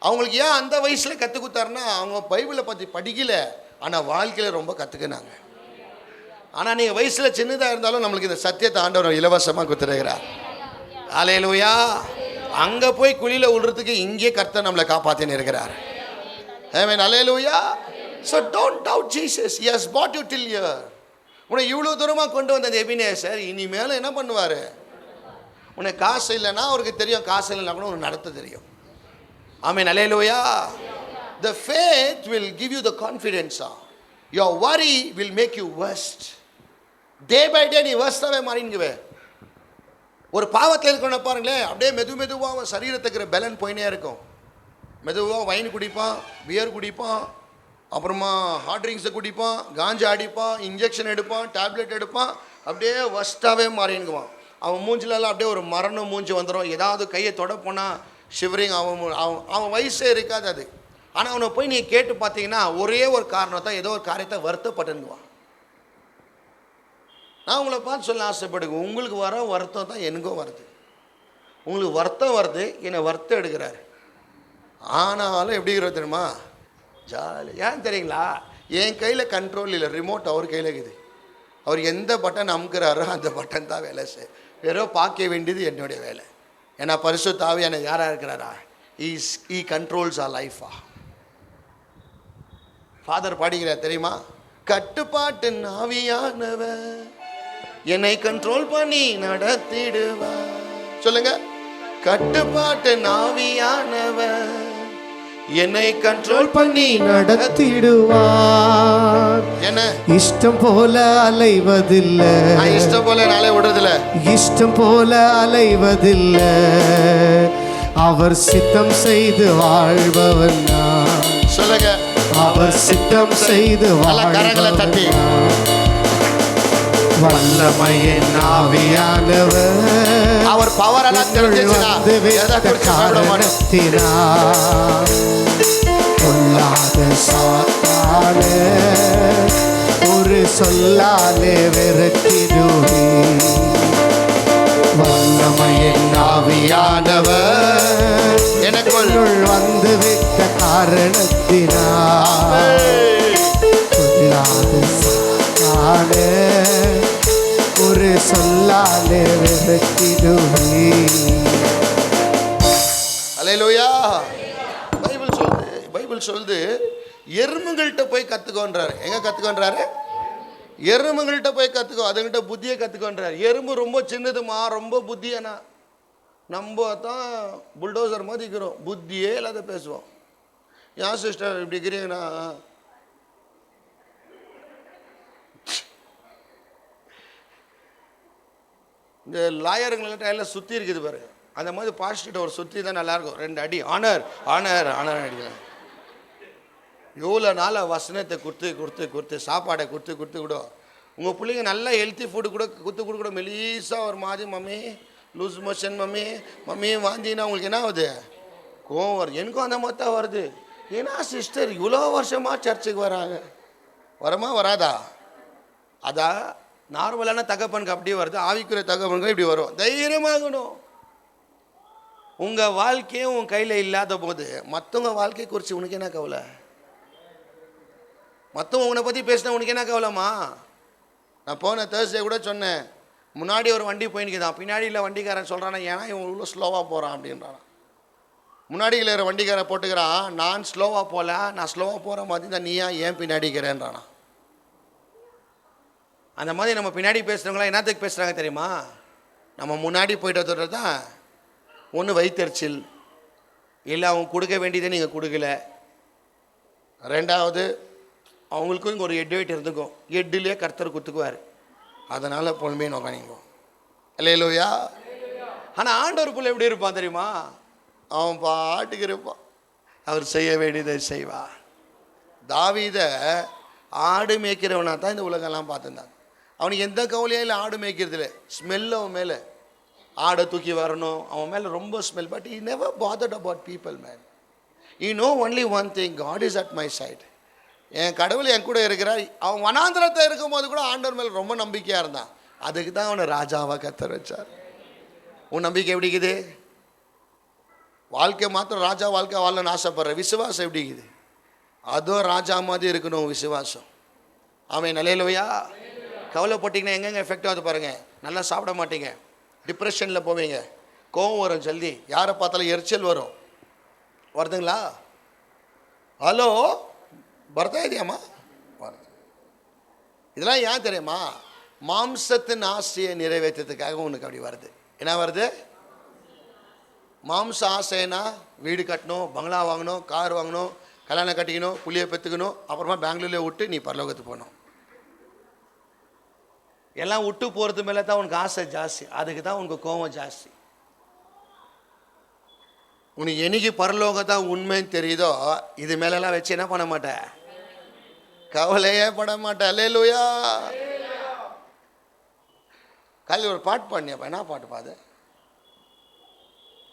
அவங்களுக்கு ஏன் அந்த வயசில் கற்றுக் கொடுத்தாருன்னா, அவங்க பைபிளை பற்றி படிக்கல, ஆனால் வாழ்க்கையில் ரொம்ப கற்றுக்கினாங்க. ஆனால் நீங்கள் வயசில் சின்னதாக இருந்தாலும் நம்மளுக்கு இந்த சத்தியத்தை ஆண்டவர் இலவசமாக கொடுத்துருக்கிறார். அல்லேலூயா. அங்கே போய் குழியில் விழுறதுக்கு இங்கே கர்த்தர் நம்மளை காப்பாற்றின்னு இருக்கிறார். Amen, hallelujah. So don't doubt Jesus. He has brought you till here. உன்னை இவ்வளோ தூரமாக கொண்டு வந்த அந்த எபினேசர் இனிமேல் என்ன பண்ணுவார்? உனக்கு காசு இல்லைன்னா அவருக்கு தெரியும், காசு இல்லைன்னா கூட உனக்கு நடத்த தெரியும். ஆமென், அல்லேலூயா. The faith will give you the confidence. Your worry will make you worst. Day by day நீ worst-ஆவே மாறிங்குவே. ஒரு பாவத்தில் இருக்கணும் பாருங்களேன், அப்படியே மெதுவாக அவன் சரீரத்துக்கு பலன் போயினே இருக்கும். மெதுவாக வைன் குடிப்பான், பியர் குடிப்பான், அப்புறமா ஹாட் ட்ரிங்க்ஸை குடிப்பான், காஞ்சா அடிப்பான், இன்ஜெக்ஷன் எடுப்பான், டேப்லெட் எடுப்பான், அப்படியே வஸ்ட்டாகவே மாறிங்குவான். அவன் மூஞ்சிலெல்லாம் அப்படியே ஒரு மரணம் மூஞ்சி வந்துடும். ஏதாவது கையை தொட போனால் ஷிவரிங். அவன் வயசே இருக்காது அது. ஆனால் அவனை போய் நீ கேட்டு பார்த்தீங்கன்னா ஒரே ஒரு காரணத்தை, ஏதோ ஒரு காரியத்தை வருத்தப்பட்டுங்குவான். நான் உங்களை பார்த்து சொல்ல ஆசைப்படுங்க, உங்களுக்கு வர வருத்தம் தான் எனக்கும் வருது. உங்களுக்கு வருத்தம் வருது, என்னை வருத்தம் எடுக்கிறாரு. ஆனாலும் எப்படி இருக்கிறது தெரியுமா? ஜாலி. ஏன் தெரியுங்களா? என் கையில் கண்ட்ரோல் இல்லை, ரிமோட் அவர் கையில் இருக்குது. அவர் எந்த பட்டன் அமுக்கிறாரோ அந்த பட்டன் தான் வேலை செய்ய. வெறும் பார்க்க வேண்டியது என்னுடைய வேலை. ஏன்னா பரிசுத்த ஆவியானவர் யாராக இருக்கிறாரா? ஈ கண்ட்ரோல்ஸ் ஆர் லைஃபா. ஃபாதர் பாடிக்கிறார் தெரியுமா? கட்டுப்பாட்டு ஆவியானவர் என்னை கண்ட்ரோல் பண்ணி நடத்திடுவார். சொல்லுங்க, கட்டுப்பாட்டு ஆவியானவர் என்னை கண்ட்ரோல் பண்ணி நடத்திடுவார். என்ன இஷ்டம் போல அலைவதில்லை, இஷ்டம் போல அலை விடுறதில்ல, இஷ்டம் போல அலைவதில்லை, அவர் சித்தம் செய்து வாழ்பவன் நான். சொல்லுங்க, அவர் சித்தம் செய்து கரங்களை தட்டி வல்லமையின் ஆவியானவர் அவர் பவர் எல்லாம் தெரிஞ்சுச்சுனா காரணத்தினார் சொல்லாத சாத்தானே ஒரு சொல்லாலே விரட்டிடுவே. வல்லமையின் ஆவியானவர் எனக்குள் வந்து விட்ட காரணத்தினார் சொல்லாத சாத்தானே ஒரு சொல்லாலே விரட்டிடுவே. அல்லேலூயா. பைபிள் சொல்லுது எறும்புகள்கிட்ட போய் கற்றுக்கோன்றாரு. எங்கே கற்றுக்கோன்றாரு? எறும்புகள்கிட்ட போய் கற்றுக்கோ, அதுங்கிட்ட புத்தியை கற்றுக்கோன்றாரு. எறும்பு ரொம்ப சின்னதுமா, ரொம்ப புத்தியானா. நம்ம தான் புல்டோசர் மாதிரி இருக்கிறோம், புத்தியே இல்லாத பேசுவோம். ஏன் சிஸ்டர் இப்படி இருக்கிறீங்கன்னா, இந்த லாயருங்கள்ட்ட எல்லாம் சுற்றி இருக்குது பாரு, அந்த மாதிரி பாஸ்டர்கிட்ட ஒரு சுற்றி தான் நல்லாயிருக்கும். 2 அடி ஆனர் ஆனர் ஆனர் அடிக்கலாம். எவ்வளோ நாளாக வசனத்தை கொடுத்து சாப்பாடை கொடுத்து கூட உங்கள் பிள்ளைங்க நல்லா ஹெல்த்தி ஃபுட்டு கூட கூட மெலீஸாக ஒரு மாதிரி மம்மி லூஸ் மோஷன் மம்மி வாந்தின்னா உங்களுக்கு என்ன ஆகுது? கோவம் வருது. எனக்கும் அந்த மாதிரி தான் வருது. ஏன்னா சிஸ்டர் இவ்வளோ வருஷமாக சர்ச்சுக்கு வராங்க, வராதா? அதான் நார்மலான தகப்பனுக்கு அப்படியே வருது, ஆவிக்குரிய தகப்பனுக்கு இப்படி வரும். தைரியமாகணும். உங்கள் வாழ்க்கையும் உன் கையில் இல்லாத போது மற்றவங்க வாழ்க்கையை குறித்து உனக்கு என்ன கவலை? மற்றவங்க உன்னை பற்றி பேசினா உனக்கு என்ன கவலைம்மா? நான் போன தேர்ஸ்டே கூட சொன்னேன், முன்னாடி ஒரு வண்டி போயின்னுக்குதான், பின்னாடியில் வண்டிக்காரன் சொல்கிறானா ஏன்னா இவன் இவ்வளோ ஸ்லோவாக போகிறான் அப்படின்றான். முன்னாடியில் இருக்கிற வண்டிக்காரன் போட்டுக்கிறான், நான் ஸ்லோவாக போகல, நான் ஸ்லோவாக போகிற மாதிரி தான் நீயா ஏன் பின்னாடிக்கிறேன்றானா. அந்த மாதிரி நம்ம பின்னாடி பேசுகிறவங்களாம் என்னத்துக்கு பேசுகிறாங்க தெரியுமா? நம்ம முன்னாடி போயிட்டு தான் ஒன்று வயிற்றுச்சல், இல்லை அவங்க கொடுக்க வேண்டியதை நீங்கள் கொடுக்கல. 2வது அவங்களுக்கும் இங்கே ஒரு ஹெட் இருந்துக்கும், ஹெட்டிலே கர்த்தர் குத்துக்குவார். அதனால் பொறுமையை நோக்கானிங்கோ இல்லையா? ஆனால் ஆண்டவர் புள்ள எப்படி இருப்பான் தெரியுமா? அவன் பாட்டுக்கு இருப்பான், அவர் செய்ய வேண்டியதை செய்வார். தாவீதை ஆடு மேய்க்கிறவனா தான் இந்த உலகெல்லாம் பார்த்துருந்தாங்க. அவனுக்கு எந்த கவலையும் இல்லை ஆடு மேய்க்கிறதுல. ஸ்மெல் அவன் மேலே, ஆடை தூக்கி வரணும், அவன் மேலே ரொம்ப smell. But he never bothered about people, man. You know only one thing, God is at my side. என் கடவுள் என் கூட இருக்கிறார். அவன் வனாந்திரத்தை இருக்கும் போது கூட ஆண்டவர் மேலே ரொம்ப நம்பிக்கையாக இருந்தான். அதுக்கு தான் அவனை ராஜாவாக கத்தர் வச்சார். உன் நம்பிக்கை எப்படி இருக்குது? வாழ்க்கை மாத்திரம் ராஜா வாழ்க்கை வாழணும்னு ஆசைப்படுற விசுவாசம் எப்படி இருக்குது? அதுவும் ராஜா மாதிரி இருக்கணும் விசுவாசம். அவன் நிலையிலவையா கவலைப்பட்டீங்கன்னா எங்கெங்கே எஃபெக்ட் ஆகுது பாருங்கள். நல்லா சாப்பிட மாட்டீங்க, டிப்ரெஷனில் போவீங்க, கோவம் வரும், ஜல்தி யாரை பார்த்தாலும் எரிச்சல் வரும். வருதுங்களா? ஹலோ, வருதா இல்லையாம்மா? வருது. இதெல்லாம் ஏன் தெரியுமா? மாம்சத்தின் ஆசையை நிறைவேற்றத்துக்காக உனக்கு அப்படி வருது. என்ன வருது? மாம்ச ஆசைனா வீடு கட்டணும், பங்களா வாங்கணும், கார் வாங்கணும், கல்யாணம் கட்டிக்கணும், புள்ளியை பெற்றுக்கணும், அப்புறமா பெங்களூரில் விட்டு நீ பரலோகத்துக்கு போகணும். எல்லாம் விட்டு போகிறது மேலே தான் உனக்கு ஆசை ஜாஸ்தி. அதுக்கு தான் உனக்கு கோபம் ஜாஸ்தி. உனக்கு என்னைக்கு பரலோகத்தான் உண்மைன்னு தெரியுதோ இது மேலெல்லாம் வச்சு என்ன பண்ண மாட்டேன், கவலையே பட மாட்டேன். அல்லேலூயா. காலையில் ஒரு பாட்டு பாடினியாப்பா, என்ன பாட்டு பாது?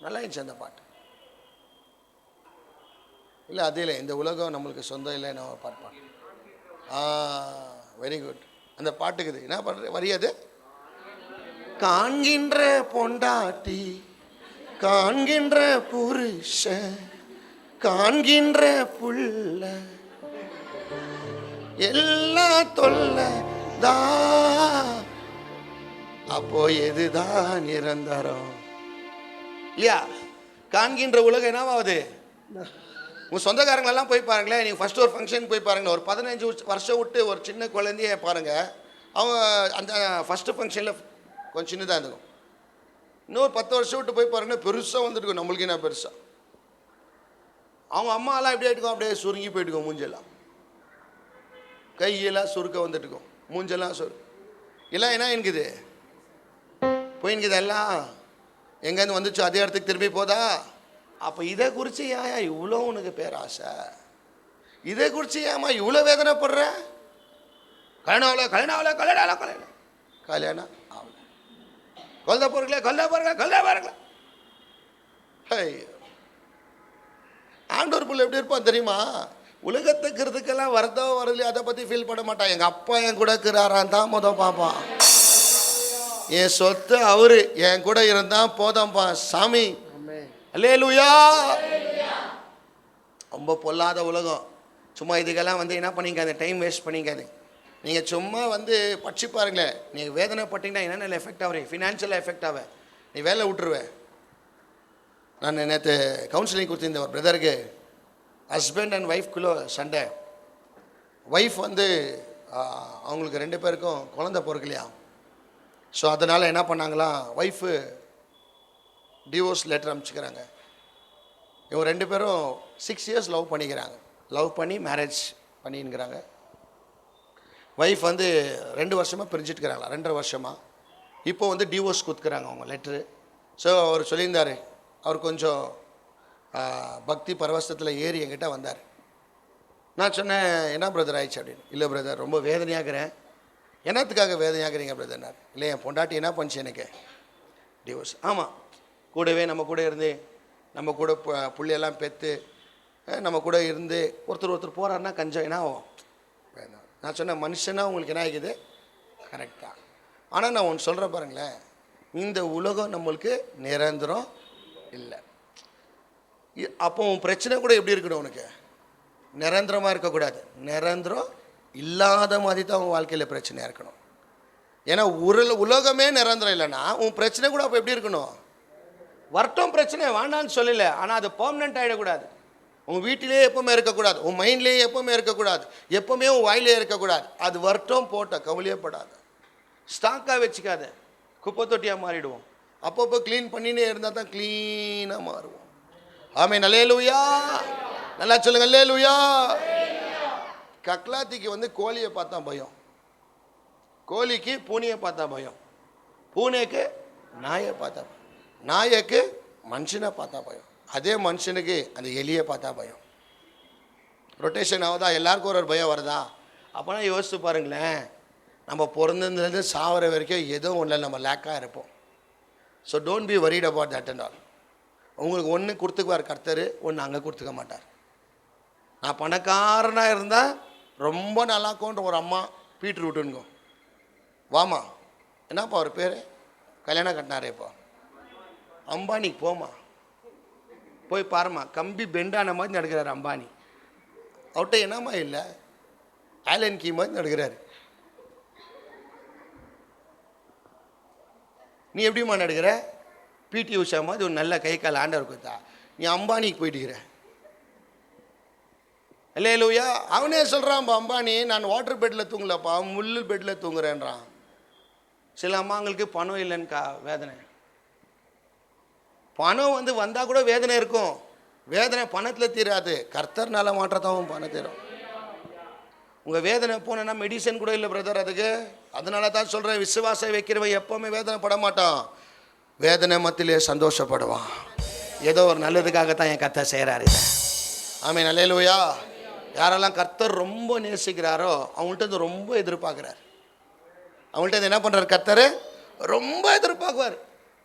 நல்லா இருந்துச்சு அந்த பாட்டு. இல்லை அது இல்லை, இந்த உலகம் நம்மளுக்கு சொந்தம் இல்லை, நான் பாட்டு பாடு. Very good. அந்த பாட்டுக்குது என்ன பாட்டு வரியாது? காண்கின்ற பொண்டாட்டி, காண்கின்ற புருஷன், காண்கின்ற புள்ள, எல்லா தொல்லை தான், அப்போ எதுதான் நிரந்தரம் இல்லையா? காண்கின்ற உலகம் என்னவாகுது? உங்கள் சொந்தக்காரங்களெல்லாம் போய் பாருங்களேன். நீங்கள் ஃபஸ்ட்டு ஒரு ஃபங்க்ஷன் போய் பாருங்களேன். ஒரு 15 வருஷம் விட்டு ஒரு சின்ன குழந்தைய பாருங்கள். அவங்க அந்த ஃபஸ்ட்டு ஃபங்க்ஷனில் கொஞ்சம் சின்னதாக இருந்துக்கும். இன்னொரு 10 வருஷம் விட்டு போய் பாருங்கன்னா பெருசாக வந்துட்டுருக்கும். நம்மளுக்கு என்ன பெருசாக? அவங்க அம்மாலாம் எப்படி ஆகிட்டுக்கும், அப்படியே சுருங்கி போயிட்டுருக்கோம். மூஞ்செல்லாம் கையெல்லாம் சுருக்க வந்துட்டுருக்கோம், மூஞ்செல்லாம் எல்லாம் என்ன இருக்குது போயின்னுக்குது. எல்லாம் எங்கேருந்து வந்துச்சு அதே இடத்துக்கு திரும்பி போதா? அப்போ இதை குறித்து ஏன் இவ்வளோ உனக்கு பேராசை? இதை குறித்து ஏமா இவ்வளோ வேதனைப்படுற? கல்யாணம் ஆகல, கல்யாணம் ஆகல, கல்யாணம் ஆகல, கல்யாணம் கல்யாணம் ஆகல, கொல்ல போறீங்களே. ஆண்டவர் புள்ள எப்படி இருப்பான் தெரியுமா? உலகத்துக்கிறதுக்கெல்லாம் வரதோ வரலையோ அதை பற்றி ஃபீல் பண்ண மாட்டான். எங்கள் அப்பா என் கூட இருக்கிறாரான் தான் மொதல் பார்ப்பான். என் சொத்து அவரு என் கூட இருந்தால் போதாம்ப்பா சாமி. அல்லேலூயா. ரொம்ப பொல்லாத உலகம். சும்மா இதுக்கெல்லாம் என்ன பண்ணிக்காது, டைம் வேஸ்ட் பண்ணிக்காது. நீங்கள் சும்மா படிச்சு பாருங்களேன். நீங்கள் வேதனைப்பட்டீங்கன்னா என்னென்ன எஃபெக்ட் ஆகுறேன், ஃபினான்ஷியலாக எஃபெக்ட் ஆவேன், நீ வேலை விட்டுருவேன். நான் நேற்று கவுன்சிலிங் கொடுத்துருந்தேன் ஒரு பிரதருக்கு. ஹஸ்பண்ட் அண்ட் ஒய்ஃப்குள்ளே சண்டை. ஒய்ஃப் அவங்களுக்கு 2 பேருக்கும் குழந்தை பிறக்கலையா. ஸோ அதனால் என்ன பண்ணாங்களாம், ஒய்ஃபு டிவோர்ஸ் லெட்டர் அனுப்பிச்சிக்கிறாங்க. இவங்க 2 பேரும் 6 இயர்ஸ் லவ் பண்ணிக்கிறாங்க. லவ் பண்ணி மேரேஜ் பண்ணிங்கிறாங்க. ஒய்ஃப் 2 வருஷமாக பிரிஞ்சிட்டுக்கிறாங்களா, 2.5 வருஷமாக. இப்போ டிவோர்ஸ் கொடுத்துக்கிறாங்க அவங்க லெட்ரு. ஸோ அவர் சொல்லியிருந்தார். அவர் கொஞ்சம் பக்தி பரவசத்தில் ஏறி என்கிட்ட வந்தார். நான் சொன்னேன், என்ன பிரதர் ஆயிடுச்சு அப்படின்னு. இல்லை பிரதர், ரொம்ப வேதனையாகிறேன். என்னத்துக்காக வேதனையாகிறீங்க பிரதர்னார். இல்லை, என் பொண்டாட்டி என்ன பண்ணுச்சு எனக்கு, டிவோர்ஸ். ஆமாம், கூடவே நம்ம கூட இருந்து நம்ம கூட புள்ளையெல்லாம் பெற்று நம்ம கூட இருந்து ஒருத்தர் போகிறாருன்னா கொஞ்சம் என்ன ஆகும். நான் சொன்னேன், மனுஷனா உங்களுக்கு என்ன ஆகிக்குது, கரெக்டாக. ஆனால் நான் ஒன்று சொல்கிறேன் பாருங்களேன், இந்த உலகம் நம்மளுக்கு நிரந்தரம் இல்லை. அப்போ உன் பிரச்சனை கூட எப்படி இருக்கணும், உனக்கு நிரந்தரமாக இருக்கக்கூடாது. நிரந்தரம் இல்லாத மாதிரி தான் உன் வாழ்க்கையில் பிரச்சனையாக இருக்கணும். ஏன்னா உலகமே நிரந்தரம் இல்லைன்னா உன் பிரச்சனை கூட அப்போ எப்படி இருக்கணும், வரட்டும் பிரச்சனை வேண்டான்னு சொல்லலை, ஆனால் அது பர்மனெண்ட் ஆகிடக்கூடாது. உன் வீட்டிலே எப்போவுமே இருக்கக்கூடாது, உன் மைண்ட்லேயே எப்போவுமே இருக்கக்கூடாது, எப்போவுமே உன் வாயிலே இருக்கக்கூடாது. அது வரட்டும் போட்ட கவலையே படாத, ஸ்டாக்காக வச்சுக்காத, குப்பை தொட்டியாக மாறிடுவோம். அப்பப்போ க்ளீன் பண்ணினே இருந்தால் தான் க்ளீனாக மாறுவோம். ஆமென், அல்லேலூயா. நல்லா சொல்லுங்க, அல்லேலூயா. கக்லாத்திக்கு கோழியை பார்த்தா பயம், கோழிக்கு பூனையை பார்த்தா பயம், பூனைக்கு நாயை பார்த்தா பயம், நாயக்கு மனுஷனை பார்த்தா பயம், அதே மனுஷனுக்கு அந்த எலியை பார்த்தா பயம். ரொட்டேஷன் ஆகுதா, எல்லாருக்கும் ஒரு பயம் வருதா? அப்போனா யோசித்து பாருங்களேன், நம்ம பிறந்ததுலேருந்து சாவர வரைக்கும் ஏதோ ஒன்றில் நம்ம லேக்காக இருப்போம். So don't be worried about that and all. உங்களுக்கு ஒன்று கொடுத்துக்குவார் கர்த்தர், ஒன்று அங்கே கொடுத்துக்க மாட்டார். நான் பணக்காரனாக இருந்தால் ரொம்ப நல்லாக்கோன்ற ஒரு அம்மா பீட்ரு விட்டுனுங்க, வாமா, என்னப்பா அவர் பேர், கல்யாணம் கட்டினாரே இப்போ, அம்பானிக்கு போமா, போய் பாருமா, கம்பி பெண்டான மாதிரி நடக்கிறார் அம்பானி. அவர்கிட்ட என்னம்மா இல்லை, ஆலன் கீ மாதிரி நடக்கிறாரு. நீ எப்படிம்மா நடுக்கிற, பிடி உஷா மாதிரி ஒரு நல்ல கை கால் ஆண்டவர் கொடுத்தா, நீ அம்பானிக்கு போயிட்டுக்கிற. அல்லேலூயா. அவனே சொல்கிறான்ப்பா, அம்பானி நான் வாட்டர் பெட்டில் தூங்கலப்பா, முள்ளு பெட்டில் தூங்குறேன்றான். சில அம்மாங்களுக்கு பணம் இல்லைன்னுக்கா வேதனை. பணம் வந்தால் கூட வேதனை இருக்கும். வேதனை பணத்தில் தீராது, கர்த்தர்னால மாற்றத்தான் பணம் தீரும். உங்கள் வேதனை போனேன்னா மெடிசன் கூட இல்லை பிரதர் அதுக்கு. அதனால தான் சொல்கிறேன், விசுவாசம் வைக்கிறவன் எப்போவுமே வேதனை பட மாட்டான், வேதனை மத்தியிலே சந்தோஷப்படுவான். ஏதோ ஒரு நல்லதுக்காகத்தான் என் கர்த்தர் செய்கிறாரு. ஆமென், அல்லேலூயா. யாரெல்லாம் கர்த்தர் ரொம்ப நேசிக்கிறாரோ அவங்கள்ட்ட ரொம்ப எதிர்பார்க்குறார். அவங்கள்ட்ட என்ன பண்ணுறார், கர்த்தர் ரொம்ப எதிர்பார்க்குவார்,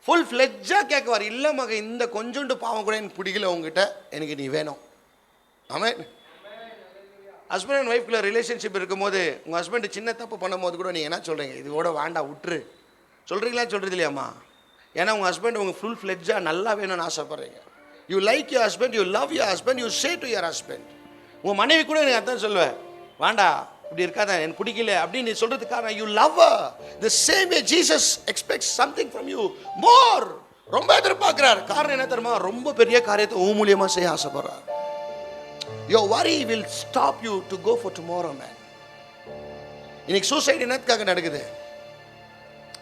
ஃபுல் ஃப்ளெட்ஜாக கேட்குவார். இல்லை மக, இந்த கொஞ்சோண்டு பாவம் கூட எனக்கு பிடிக்கல, உங்ககிட்ட எனக்கு நீ வேணும். ஆமென். ஹஸ்பண்ட் அண்ட் ஒய்ஃப்குள்ள ரிலேஷன்ஷிப் இருக்கும்போது உங்கள் ஹஸ்பண்ட் சின்ன தப்பு பண்ணும்போது கூட நீங்கள் என்ன சொல்கிறீங்க, இது கூட வேண்டாம் விட்டுரு சொல்கிறீங்களா, சொல்கிறது இல்லையாம்மா? ஏன்னா உங்கள் ஹஸ்பண்ட் உங்கள் ஃபுல் ஃப்ளெட்ஜாக நல்லா வேணும்னு ஆசைப்பட்றீங்க. You like your husband, you love your husband, you say to your husband. உங்கள் மனைவி கூட எனக்கு அதான் சொல்லுவேன், வேண்டா இப்படி இருக்காத, எனக்கு பிடிக்கல அப்படின்னு நீ சொல்கிறதுக்காக you love the same way Jesus expects something from you more. ரொம்ப எதிர்பார்க்குறார். காரணம் என்ன தெரியுமா, ரொம்ப பெரிய காரியத்தை உன் மூலியமாக செய்ய ஆசைப்படுறார். Your worry will stop you to go for tomorrow, man. இன்னைக்கு சூசைட் என்னத்துக்காக நடக்குது,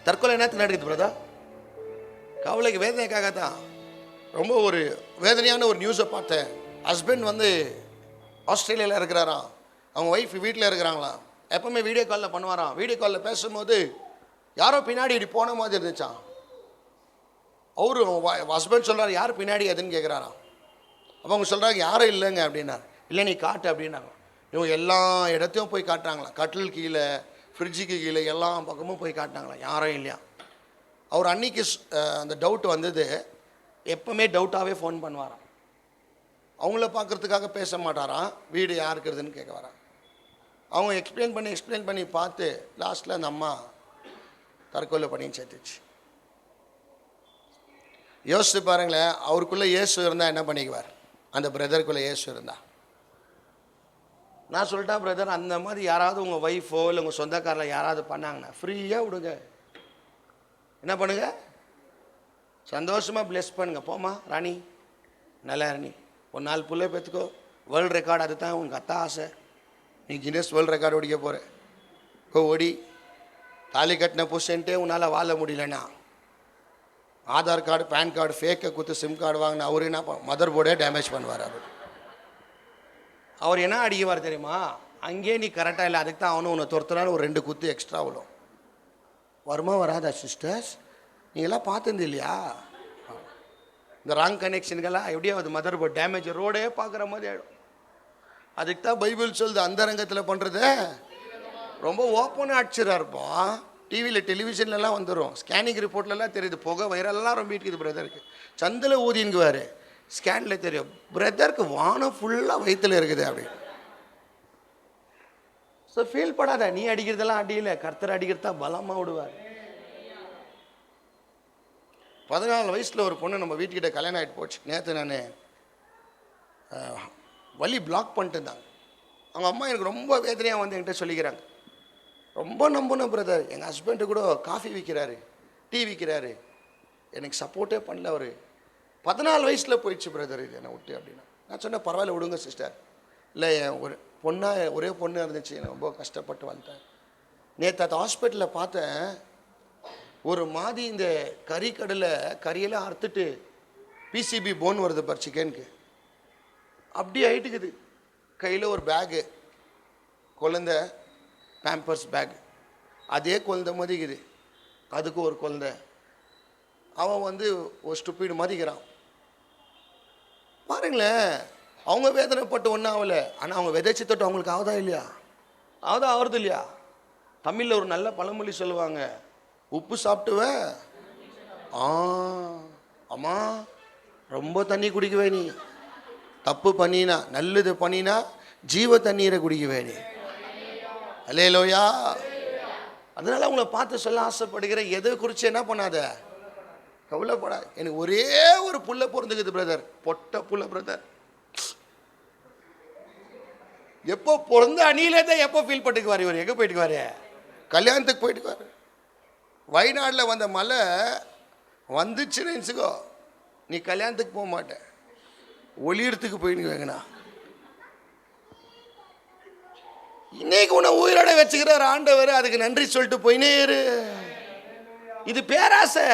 தற்கொலை என்னத்துக்கு நடக்குது பிரதா? கவலைக்கு வேதனைக்காக தான். ரொம்ப ஒரு வேதனையான ஒரு நியூஸை பார்த்தேன். ஹஸ்பண்ட் ஆஸ்திரேலியாவில் இருக்கிறாராம், அவங்க ஒய்ஃப் வீட்டில் இருக்கிறாங்களாம். எப்போவுமே வீடியோ காலில் பண்ணுவாராம். வீடியோ காலில் பேசும்போது யாரோ பின்னாடி இப்படி போன மாதிரி இருந்துச்சான். அவரு ஹஸ்பண்ட் சொல்கிறார், யார் பின்னாடி எதுன்னு கேட்குறாராம். அப்போ அவங்க சொல்கிறாங்க, யாரும் இல்லைங்க அப்படின்னாரு. இல்லை நீ காட்டு அப்படின்னாங்க. இவங்க எல்லா இடத்தையும் போய் காட்டுறாங்களாம், கட்டில் கீழே, ஃப்ரிட்ஜுக்கு கீழே, எல்லா பக்கமும் போய் காட்டினாங்களாம், யாரும் இல்லையா. அவர் அன்னைக்கு அந்த டவுட் வந்தது. எப்போவுமே டவுட்டாகவே ஃபோன் பண்ணுவாராம். அவங்கள பார்க்குறதுக்காக பேச மாட்டாராம், வீடு யாருக்குறதுன்னு கேட்க வரான். அவங்க எக்ஸ்பிளைன் பண்ணி பார்த்து லாஸ்ட்டில் அந்த அம்மா தற்கொலை பண்ணி சேர்த்துச்சு. யோசித்து பாருங்களேன், அவருக்குள்ளே இயேசு இருந்தால் என்ன பண்ணிக்குவார், அந்த பிரதருக்குள்ளே இயேசு இருந்தா. நான் சொல்லிட்டேன், பிரதர் அந்த மாதிரி யாராவது உங்கள் ஒய்ஃபோ இல்லை உங்கள் சொந்தக்காரில் யாராவது பண்ணாங்கன்னா ஃப்ரீயாக விடுங்க. என்ன பண்ணுங்க, சந்தோஷமாக ப்ளெஸ் பண்ணுங்க. போமா ராணி, நல்லா ராணி, ஒரு 4 பிள்ளை பெற்றுக்கோ, வேர்ல்டு ரெக்கார்டு அது தான் உனக்கு அத்தா ஆசை. நீ கின்னஸ் வேர்ல்டு ரெக்கார்டு ஓடிக்க போகிற. இப்போ ஓடி தாலி கட்டின புருஷன்ட்டே உன்னால் வாழ முடியலன்னா, ஆதார் கார்டு பேன் கார்டு ஃபேக்கை கொடுத்து சிம் கார்டு வாங்கினா அவர் என்ன மதர் போர்டே டேமேஜ் பண்ணுவார். அவர் என்ன அடிக்குவார் தெரியுமா, அங்கேயே நீ கரெக்டாக இல்லை, அதுக்கு தான் அவனும் உன்னை துரத்துனாலும் ஒரு 2 குத்து எக்ஸ்ட்ரா விடும். வருமா வராதா சிஸ்டர்ஸ்? நீங்களாம் பார்த்துருந்து இல்லையா? இந்த ராங் கனெக்ஷனுக்கெல்லாம் எப்படியோ அது மதர் போர்ட் டேமேஜ் ரோடே பார்க்குற மாதிரி ஆகிடும். அதுக்கு தான் பைபிள் சொல்லுது அந்தரங்கத்தில் பண்ணுறத ரொம்ப ஓப்பனாக அடிச்சிடா இருப்போம். டிவியில் டெலிவிஷன்லலாம் வந்துடும், ஸ்கேனிங் ரிப்போர்ட்லலாம் தெரியுது, புகை வைரல்லாம் ரொம்ப இருக்குது பிரதருக்கு. சந்தில் ஊதின்குவார், ஸ்கேனில் தெரியும் பிரதருக்கு வானம் ஃபுல்லாக வயிற்றில் இருக்குது அப்படி. ஸோ ஃபீல் படாத, நீ அடிக்கிறதெல்லாம் அடியில், கர்த்தர் அடிக்கிறதா பலமாக விடுவார். 14 வயசில் ஒரு பொண்ணு நம்ம வீட்டுக்கிட்ட கல்யாணம் ஆகிட்டு போச்சு. நேற்று நான் வழி பிளாக் பண்ணிட்டு இருந்தாங்க. அவங்க அம்மா எனக்கு ரொம்ப வேதனையாக வந்து என்கிட்ட சொல்லிக்கிறாங்க, ரொம்ப நம்பணும் பிரதர், எங்கள் ஹஸ்பண்டு கூட காஃபி விற்கிறாரு, டீ விற்கிறாரு, எனக்கு சப்போர்ட்டே பண்ணல அவர். 14 வயசில் போயிடுச்சு பிரதர் இது என்னை விட்டு அப்படின்னா. நான் சொன்னேன் பரவாயில்ல விடுங்க சிஸ்டர், இல்லை ஒரு ஒரே பொண்ணு இருந்துச்சு, எனக்கு ரொம்ப கஷ்டப்பட்டு வந்துட்டேன். நேற்று அந்த ஹாஸ்பிட்டலில் பார்த்தேன், ஒரு மாதிரி இந்த கறியெல்லாம் அறுத்துட்டு பிசிபி போன் வருது பார் சிக்கனுக்கு, அப்படி ஆகிட்டுக்குது. கையில் ஒரு பேகு, குழந்தை பேம்பர்ஸ் பேக், அதே குழந்தை மதிக்குது, அதுக்கு ஒரு குழந்தை. அவன் வந்து ஒரு ஸ்டூபிட் மதிக்கிறான். பாருங்களேன், அவங்க வேதனைப்பட்டு ஒன்றும் ஆகலை, ஆனால் அவங்க விதைச்சி தொட்டு அவங்களுக்கு ஆகுதா இல்லையா? ஆகுறது இல்லையா? தமிழில் ஒரு நல்ல பழமொழி சொல்லுவாங்க, உப்பு சாப்பிட்டுவேன் அம்மா ரொம்ப தண்ணி குடிக்குவே, நீ தப்பு பண்ணினா நல்லது பண்ணினா ஜீவ தண்ணீரை குடிக்குவே நீ. அல்லேலூயா. அதனால அவங்கள பார்த்து சொல்ல ஆசைப்படுகிறேன், எதை குறித்து என்ன பண்ணாத, கவலைப்படாது. எனக்கு ஒரே ஒரு புள்ள பிறந்துக்குது பிரதர், பொட்ட புள்ள பிரதர். எப்போ பிறந்த அணியிலே தான் எப்போ ஃபீல் பண்ணிக்குவார் இவர். எங்கே போயிட்டுக்குவாரு? கல்யாணத்துக்கு போயிட்டுக்குவார். வயநாட்டில் வந்த மழை வந்துச்சுன்னு நினச்சிக்கோ, நீ கல்யாணத்துக்கு போக மாட்டேன், ஒளியறதுக்கு போயிடுவேங்கண்ணா. இன்னைக்கு உன்னை உயிரோட வச்சுக்கிறார் ஆண்டவர், அதுக்கு நன்றி சொல்லிட்டு போயினே இரு. இது பேராசை.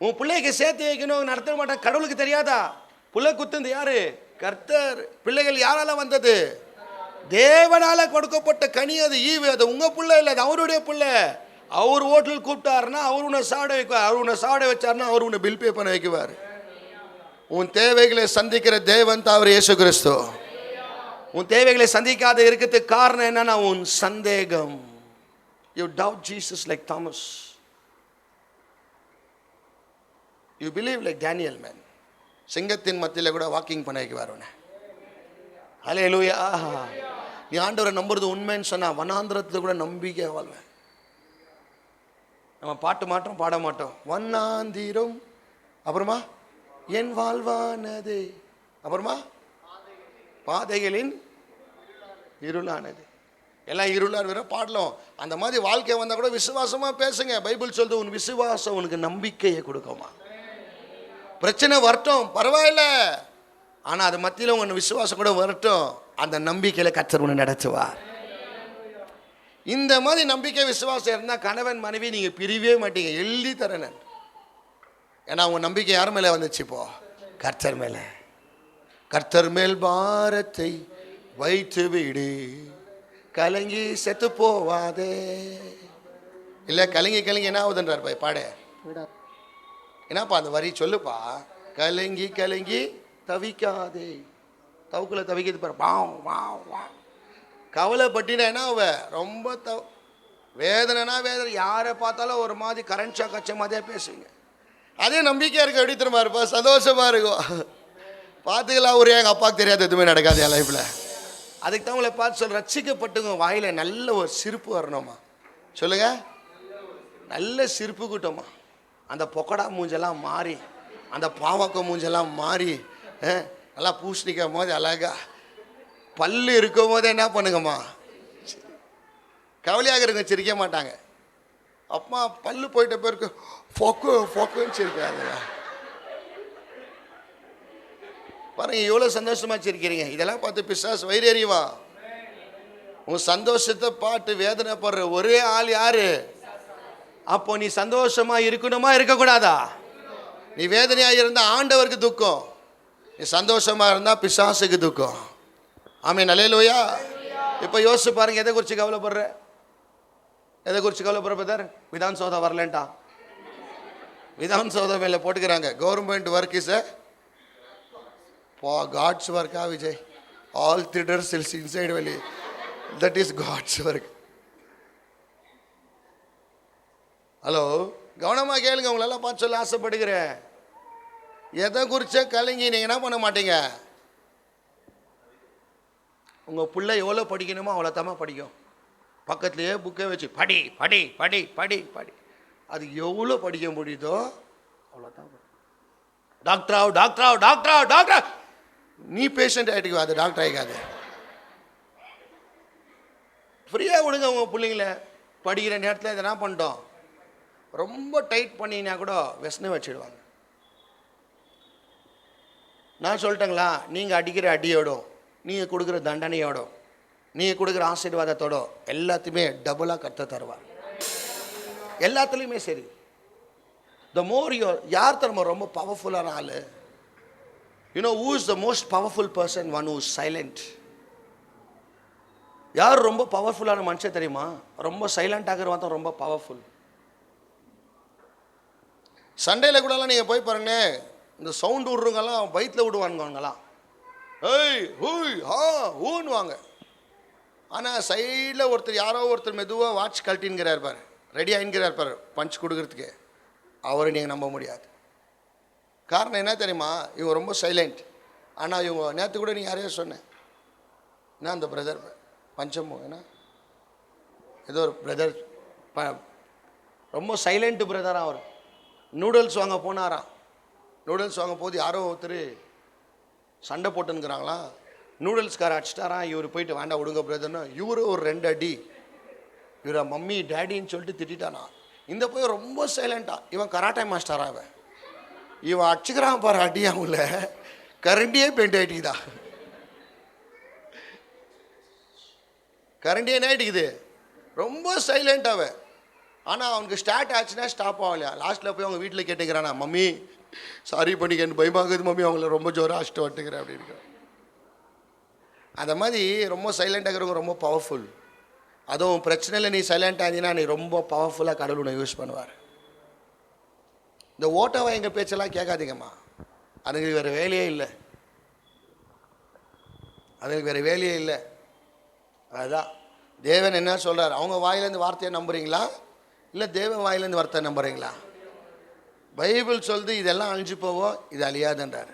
உன் பிள்ளைக்கு சேர்த்து வைக்கணும் நடத்த மாட்டேன், கடவுளுக்கு தெரியாதா? பிள்ளை குத்துந்து யாரு? கர்த்தர். பிள்ளைகள் யாரால வந்தது? தேவனால கொடுக்கப்பட்ட கனி, அது ஈவு. அது உங்க பிள்ளை இல்லை, அது அவருடைய பிள்ளை. அவர் ஹோட்டல் கூப்பிட்டாருன்னா அவர் உன்னை சாப்பிட வைக்குவார், அவர் உன்னை சாப்பிட வச்சாருன்னா அவர் உன்னை பில் பே பண்ண வைக்குவார். உன் தேவைகளை சந்திக்கிற தேவன் தான் அவர் இயேசு கிறிஸ்து. உன் தேவைகளை சந்திக்காத இருக்கிறதுக்கு காரணம் என்னன்னா உன் சந்தேகம். You doubt Jesus like Thomas. You believe like Daniel, man. சிங்கத்தின் மத்தியில் கூட வாக்கிங் பண்ண வைக்குவார் உன்னை. ஹல்லேலூயா. நீ ஆண்டவரை நம்புறது உண்மைன்னு சொன்னா வனாந்திரத்தில் கூட நம்பிக்கை வாழ்வேன். நம்ம பாட்டு மாட்டோம், பாட மாட்டோம். வண்ணாந்திரம், அப்புறமா என் வாழ்வானது, அப்புறமா பாதைகளின் இருளானது. எல்லாம் இருளான வேற பாடலாம். அந்த மாதிரி வாழ்க்கை வந்தால் கூட விசுவாசமா பேசுங்க. பைபிள் சொல்லுது, உன் விசுவாசம் உனக்கு நம்பிக்கையை கொடுக்குமா. பிரச்சனை வரட்டும் பரவாயில்ல, ஆனால் அது மத்தியில் உங்கள் விசுவாசம் கூட வரட்டும், அந்த நம்பிக்கையில் கர்த்தர் உன்னை நடத்துவார். இந்த மாதிரி நம்பிக்கை விசுவாசம் இருந்தால் கணவன் மனைவி நீங்கள் பிரிவே மாட்டீங்க, எழுதி தரேன். ஏன்னா உங்கள் நம்பிக்கை யார் மேலே வந்துச்சு? இப்போ கர்த்தர் மேலே. கர்த்தர் மேல் பாரத்தை வைத்து விடு, கலங்கி செத்து போவாதே. இல்லை கலங்கி என்ன ஆகுதுன்றார் பாட. என்னப்பா அந்த வரி சொல்லுப்பா. கலங்கி கலங்கி தவிக்காதே. தவுக்குள்ள தவிக்கிறது பாரு. கவலைப்பட்டினா என்ன அவ ரொம்ப வேதனைனா வேதனை. யாரை பார்த்தாலும் ஒரு மாதிரி கரண்ட் ஷாக் அச்ச மாதிரியே பேசுவீங்க. அதே நம்பிக்கையாக இருக்க எப்படி திரும்ப இருப்பா, சந்தோஷமாக இருக்கும். பார்த்துக்கலாம், ஒரு எங்கள் அப்பாவுக்கு தெரியாது எதுவுமே நடக்காது என் லைஃப்பில். அதுக்கு தான் உங்களை பார்த்து சொல்ல, ரட்சிக்கப்பட்டுங்க. வாயில் நல்ல ஒரு சிரிப்பு வரணுமா சொல்லுங்க. நல்ல சிரிப்பு கூட்டமா. அந்த பொக்கடா மூஞ்செல்லாம் மாறி, அந்த பாவக்க மூஞ்செல்லாம் மாறி, நல்லா பூசணிக்கும் போது அழகா பல்லு இருக்கும் போது என்ன பண்ணுங்கம்மா, கவலையாக இருங்க, சிரிக்க மாட்டாங்க. அப்பா பல்லு போயிட்ட பேருக்கு ஃபொக்குன்னு சிரிக்காது. பாருங்க எவ்வளோ சந்தோஷமா சிரிக்கிறீங்க. இதெல்லாம் பார்த்து பிசாசு வயிறு எறிவா. உன் சந்தோஷத்தை பாட்டு வேதனைப்படுற ஒரே ஆள் யாரு? அப்போ நீ சந்தோஷமா இருக்கணுமா இருக்கக்கூடாதா? நீ வேதனையா இருந்தா ஆண்டவருக்கு துக்கம், நீ சந்தோஷமா இருந்தா பிசாசுக்கு துக்கம். ஆமென். அல்லேலூயா. இப்போ யோசிச்சு பாருங்க, எதை குறித்து கவலைப்படுற? எதை குறித்து கவலைப்படுற பிரதர்? விதான் சோதா வரலன்ட்டா விதான் சௌதா மேலே போட்டுக்கிறாங்க, கவர்மெண்ட் ஒர்க் இஸ் காட்ஸ் ஒர்க்கா Vijay? All theatre cells inside வெளி, that is God's work. Hello, கவனமாக கேளுங்க, உங்களெல்லாம் பார்த்து சொல்ல ஆசைப்படுகிறேன். எதை குறிச்ச கலங்கி நீங்கள் என்ன பண்ண மாட்டீங்க? உங்கள் பிள்ளை எவ்வளோ படிக்கணுமோ அவ்வளோ தாம்மா படிக்கும். பக்கத்துலேயே புக்கை வச்சு படி படி படி படி படி, அது எவ்வளோ படிக்க முடியுதோ அவ்வளோ தான். டாக்டர் ஆகும் டாக்டர் ஆகும் டாக்டர் ஆகும் டாக்டர், நீ பேஷண்ட் ஆகிட்டு அது டாக்டர் ஆகிக்காது. ஃப்ரீயாக விடுங்க உங்கள் பிள்ளைங்கள. படிக்கிற நேரத்தில் இதை என்ன பண்ணிட்டோம், ரொம்ப டைட் பண்ணினா கூட வெஸ்னு வச்சிடுவாங்க. நான் சொல்லிட்டேங்களா, நீங்கள் அடிக்கிற அடியோடும், நீங்கள் கொடுக்குற தண்டனையோடும், நீங்கள் கொடுக்குற ஆசீர்வாதத்தோட எல்லாத்தையுமே டபுளாக கற்று தருவார். எல்லாத்துலேயுமே சரி. த மோர் யார் தரமோ ரொம்ப பவர்ஃபுல்லான ஆள்? You know who is the most powerful person? One who is silent. யார் ரொம்ப பவர்ஃபுல்லான மனுஷன் தெரியுமா? ரொம்ப சைலண்ட் ஆகிறவன் தான் ரொம்ப பவர்ஃபுல். சண்டேல கூடலாம் நீங்கள் போய் பாருங்களே, இந்த சவுண்டு விட்றவங்கெல்லாம் வயிற்றில் விடுவானுங்கலாம், ஏய் ஹூய் ஹா ஹூன்னு வாங்க. ஆனால் சைடில் ஒருத்தர், யாரோ ஒருத்தர் மெதுவாக வாட்ச் கழட்டின்கிறார் பாரு, ரெடி ஆகின்கிறார் பாரு பஞ்ச் கொடுக்குறதுக்கு, அவரை நீங்கள் நம்ப முடியாது. காரணம் என்ன தெரியுமா? இவங்க ரொம்ப சைலண்ட். ஆனால் இவங்க நேற்று கூட நீங்கள் யாரையோ சொன்னேன், என்ன அந்த பிரதர் பஞ்சமோ என்ன ஏதோ ஒரு பிரதர் ரொம்ப சைலண்ட் பிரதராக அவர். நூடுல்ஸ் வாங்க போனாராம். நூடுல்ஸ் வாங்க போது யாரோ ஒருத்தர் சண்டை போட்டுன்னுக்குறாங்களாம். நூடுல்ஸ்கார அடிச்சிட்டாராம். இவர் போயிட்டு வேண்டாம் விடுங்க பிரதர்னு இவரு ஒரு 2 அடி, இவரை மம்மி டேடின்னு சொல்லிட்டு திட்டானா. இந்த போய் ரொம்ப சைலண்டா, இவன் கராட்டே மாஸ்டரா, இவன் அடிச்சுக்கிறான் பாரு அடி, அவங்கள கரண்டியே பெயிண்ட் ஆகிட்டுக்குதா, கரண்டியே என்ன ஆகிட்டுக்குது, ரொம்ப சைலண்ட் அவன். ஆனால் அவனுக்கு ஸ்டார்ட் ஆச்சுன்னா ஸ்டாப் ஆகலையா. லாஸ்ட்டில் போய் அவங்க வீட்டில் கேட்டுக்கிறானா, மம்மி சாரி பண்ணிக்கன்னு பயமாகுது மம்மி, அவங்கள ரொம்ப ஜோராக அடிச்சுட்டு வந்துட்டுக்கிறேன் அப்படின்னு. அந்த மாதிரி ரொம்ப சைலண்ட் ஆகிறவங்க ரொம்ப பவர்ஃபுல். அதுவும் பிரச்சனையில் நீ சைலண்ட் ஆகினா நீ ரொம்ப பவர்ஃபுல்லாக கடவுள் உன்னை யூஸ் பண்ணுவார். இந்த ஓட்டவை எங்கள் பேச்செல்லாம் கேட்காதீங்கம்மா, அதுங்களுக்கு வேறு வேலையே இல்லை, அதுங்களுக்கு வேறு வேலையே இல்லை. அதுதான் தேவன் என்ன சொல்கிறார், அவங்க வாயிலேருந்து வார்த்தையை நம்புறீங்களா இல்லை தேவன் வாயிலேருந்து வார்த்தை நம்புறீங்களா? பைபிள் சொல்லுது இதெல்லாம் அழிஞ்சு போவோம், இது அழியாதுன்றார்.